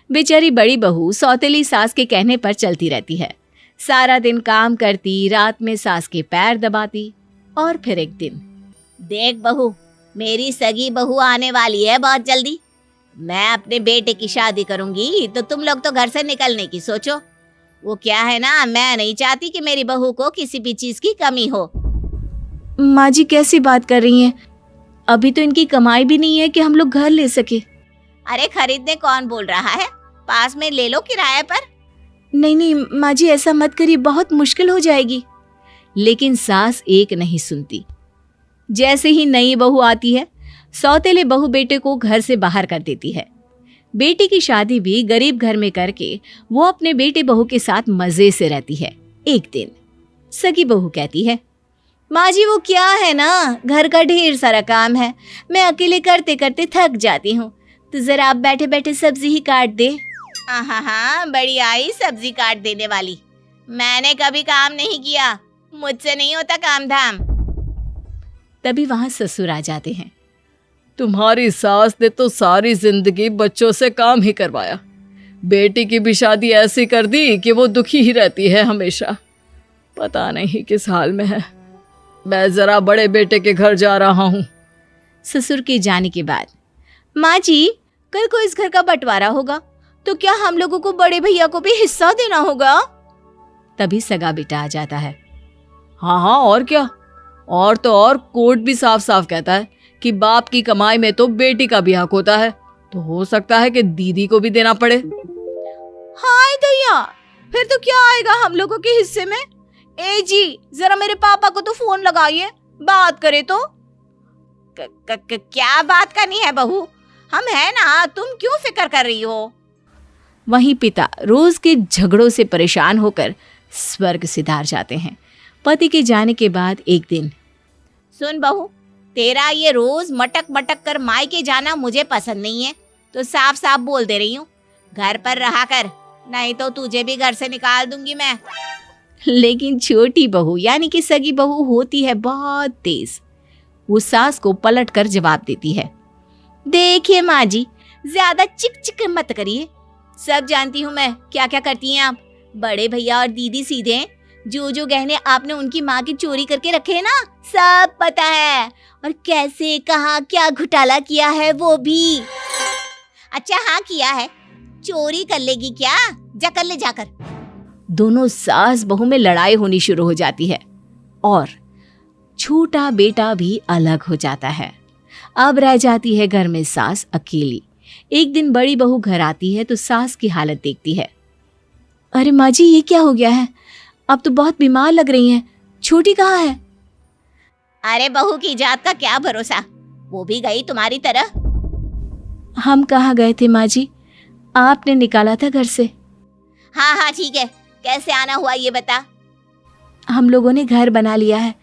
बेचारी बड़ी बहू सौतेली सास के कहने पर चलती रहती है। सारा दिन काम करती, रात में सास के पैर दबाती। और फिर एक दिन, देख बहू, मेरी सगी बहू आने वाली है बहुत जल्दी। मैं अपने बेटे की शादी करूंगी तो तुम लोग तो घर से निकलने की सोचो। वो क्या है ना, मैं नहीं चाहती कि मेरी बहू को किसी भी चीज की कमी हो। माँ जी कैसी बात कर रही हैं? अभी तो इनकी कमाई भी नहीं है कि हम लोग घर ले सके। अरे खरीदने कौन बोल रहा है, पास में ले लो किराए पर। नहीं माँ जी, ऐसा मत करिए, बहुत मुश्किल हो जाएगी। लेकिन सास एक नहीं सुनती। जैसे ही नई बहू आती है, सौतेले बहू बेटे को घर से बाहर कर देती है। बेटी की शादी भी गरीब घर में करके वो अपने बेटे बहू के साथ मजे से रहती है। एक दिन सगी बहू कहती है, माँ जी वो क्या है ना, घर का ढेर सारा काम है, मैं अकेले करते करते थक जाती हूँ, तो जरा आप बैठे बैठे सब्जी ही काट दे। हाँ, बड़ी आई सब्जी काट देने वाली। मैंने कभी काम नहीं किया, मुझसे नहीं होता काम धाम। तभी वहां ससुर आ जाते हैं। तुम्हारी सास ने तो सारी जिंदगी बच्चों से काम ही करवाया, बेटी की भी शादी ऐसी कर दी कि वो दुखी ही रहती है हमेशा। पता नहीं किस हाल में है। मैं जरा बड़े बेटे के घर जा रहा हूँ। ससुर के जाने के बाद, माँ जी कल को इस घर का बंटवारा होगा तो क्या हम लोगों को बड़े भैया को भी हिस्सा देना होगा? तभी सगा बेटा आ जाता है। हाँ हाँ, और क्या। और तो और कोर्ट भी साफ साफ कहता है कि बाप की कमाई में तो बेटी का भी हक होता है, तो हो सकता है कि दीदी को भी देना पड़े। हाय दैया, फिर तो क्या आएगा हम लोगों के हिस्से में? ए जी जरा मेरे पापा को तो फोन लगाइए, बात करे तो। क्या बात करनी है बहू, हम है ना, तुम क्यों फिक्र कर रही हो? वहीं पिता रोज के झगड़ों से परेशान होकर स्वर्ग सिधार जाते हैं। पति के जाने के बाद एक दिन, सुन बहू, तेरा ये रोज मटक मटक कर मायके जाना मुझे पसंद नहीं है, तो साफ साफ बोल दे रही हूँ, घर पर रहा कर, नहीं तो तुझे भी घर से निकाल दूंगी मैं। लेकिन छोटी बहू यानी कि सगी बहू होती है बहुत तेज। वो सास को पलट कर जवाब देती है, देखिए माँ जी, ज्यादा चिक चिक मत करिए, सब जानती हूँ मैं क्या क्या करती हैं आप। बड़े भैया और दीदी सीधे हैं, जो जो गहने आपने उनकी माँ की चोरी करके रखे हैं ना, सब पता है, और कैसे कहाँ क्या घोटाला किया है वो भी। अच्छा हाँ किया है, चोरी कर लेगी क्या? जा कर ले जाकर। दोनों सास बहू में लड़ाई होनी शुरू हो जाती है और छोटा बेटा भी अलग हो जाता है। अब रह जाती है घर में सास अकेली। एक दिन बड़ी बहू घर आती है तो सास की हालत देखती है। अरे माँ जी ये क्या हो गया है, अब तो बहुत बीमार लग रही हैं, छोटी कहाँ है? अरे बहू की जात का क्या भरोसा, वो भी गई तुम्हारी तरह। हम कहाँ गए थे माँ जी, आपने निकाला था घर से। हाँ हाँ ठीक है, कैसे आना हुआ ये बता। हम लोगों ने घर बना लिया है,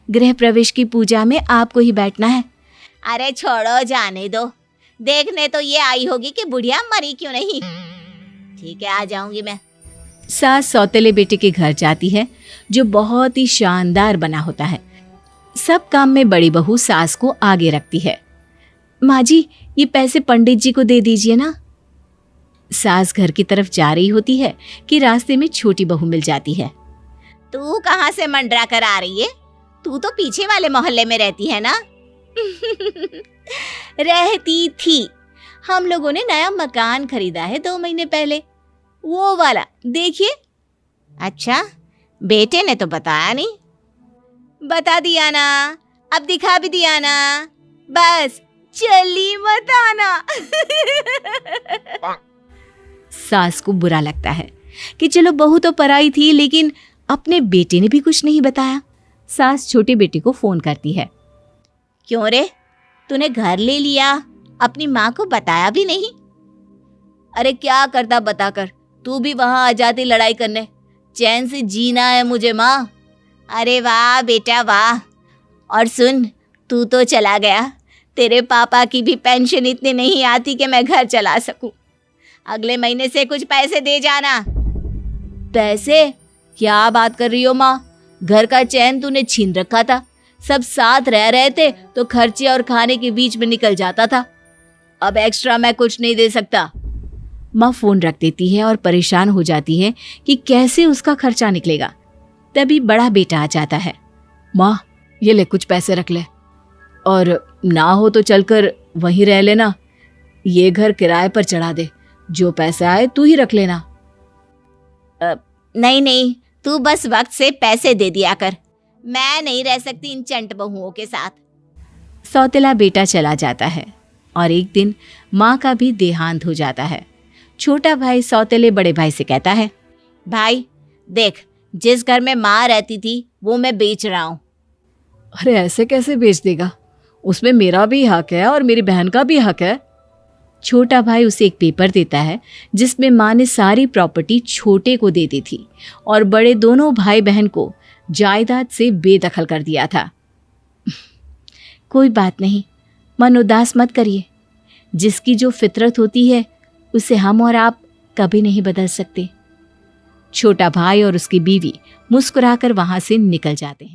गृह प्रवेश की पूजा में आपको ही बैठना है। अरे छोड़ो जाने दो, देखने तो ये आई होगी कि बुढ़िया मरी क्यों नहीं। ठीक है आ जाऊंगी मैं। सास सौतेले बेटे के घर जाती है जो बहुत ही शानदार बना होता है। सब काम में बड़ी बहू सास को आगे रखती है। माँ जी ये पैसे पंडित जी को दे दीजिए ना। सास घर की तरफ जा रही होती है कि रास्ते में छोटी बहू मिल जाती है। तू कहाँ से मंडरा कर आ रही है? तू तो पीछे वाले मोहल्ले में रहती है ना। रहती थी, हम लोगों ने नया मकान खरीदा है 2 महीने पहले, वो वाला देखिए। अच्छा बेटे ने तो बताया नहीं। बता दिया ना, अब दिखा भी दिया ना, बस चली मत आना। सास को बुरा लगता है कि चलो बहू तो पराई थी, लेकिन अपने बेटे ने भी कुछ नहीं बताया। सास छोटे बेटे को फोन करती है। क्यों रे, तूने घर ले लिया, अपनी माँ को बताया भी नहीं? अरे क्या करता बताकर, तू भी वहां आ जाती लड़ाई करने, चैन से जीना है मुझे माँ। अरे वाह बेटा वाह। और सुन, तू तो चला गया, तेरे पापा की भी पेंशन इतनी नहीं आती कि मैं घर चला सकूं। अगले महीने से कुछ पैसे दे जाना। पैसे? क्या बात कर रही हो माँ, घर का चैन तूने छीन रखा था, सब साथ रह रहे थे तो खर्चे और खाने के बीच में निकल जाता था, अब एक्स्ट्रा मैं कुछ नहीं दे सकता। माँ फोन रख देती है और परेशान हो जाती है कि कैसे उसका खर्चा निकलेगा। तभी बड़ा बेटा आ जाता है। माँ ये ले कुछ पैसे रख ले, और ना हो तो चलकर वहीं रह लेना, ये घर किराए पर चढ़ा दे, जो पैसा आए तू ही रख लेना। नहीं नहीं, तू बस वक्त से पैसे दे दिया कर, मैं नहीं रह सकती इन चंट बहुओं के साथ। सौतेला बेटा चला जाता है और एक दिन माँ का भी देहांत हो जाता है। छोटा भाई सौतेले बड़े भाई से कहता है, भाई देख, जिस घर में माँ रहती थी वो मैं बेच रहा हूँ। अरे ऐसे कैसे बेच देगा, उसमें मेरा भी हक है और मेरी बहन का भी हक है। छोटा भाई उसे एक पेपर देता है जिसमें माँ ने सारी प्रॉपर्टी छोटे को दे दी थी और बड़े दोनों भाई बहन को जायदाद से बेदखल कर दिया था। कोई बात नहीं, मन उदास मत करिए, जिसकी जो फितरत होती है उसे हम और आप कभी नहीं बदल सकते। छोटा भाई और उसकी बीवी मुस्कुराकर वहां से निकल जाते हैं।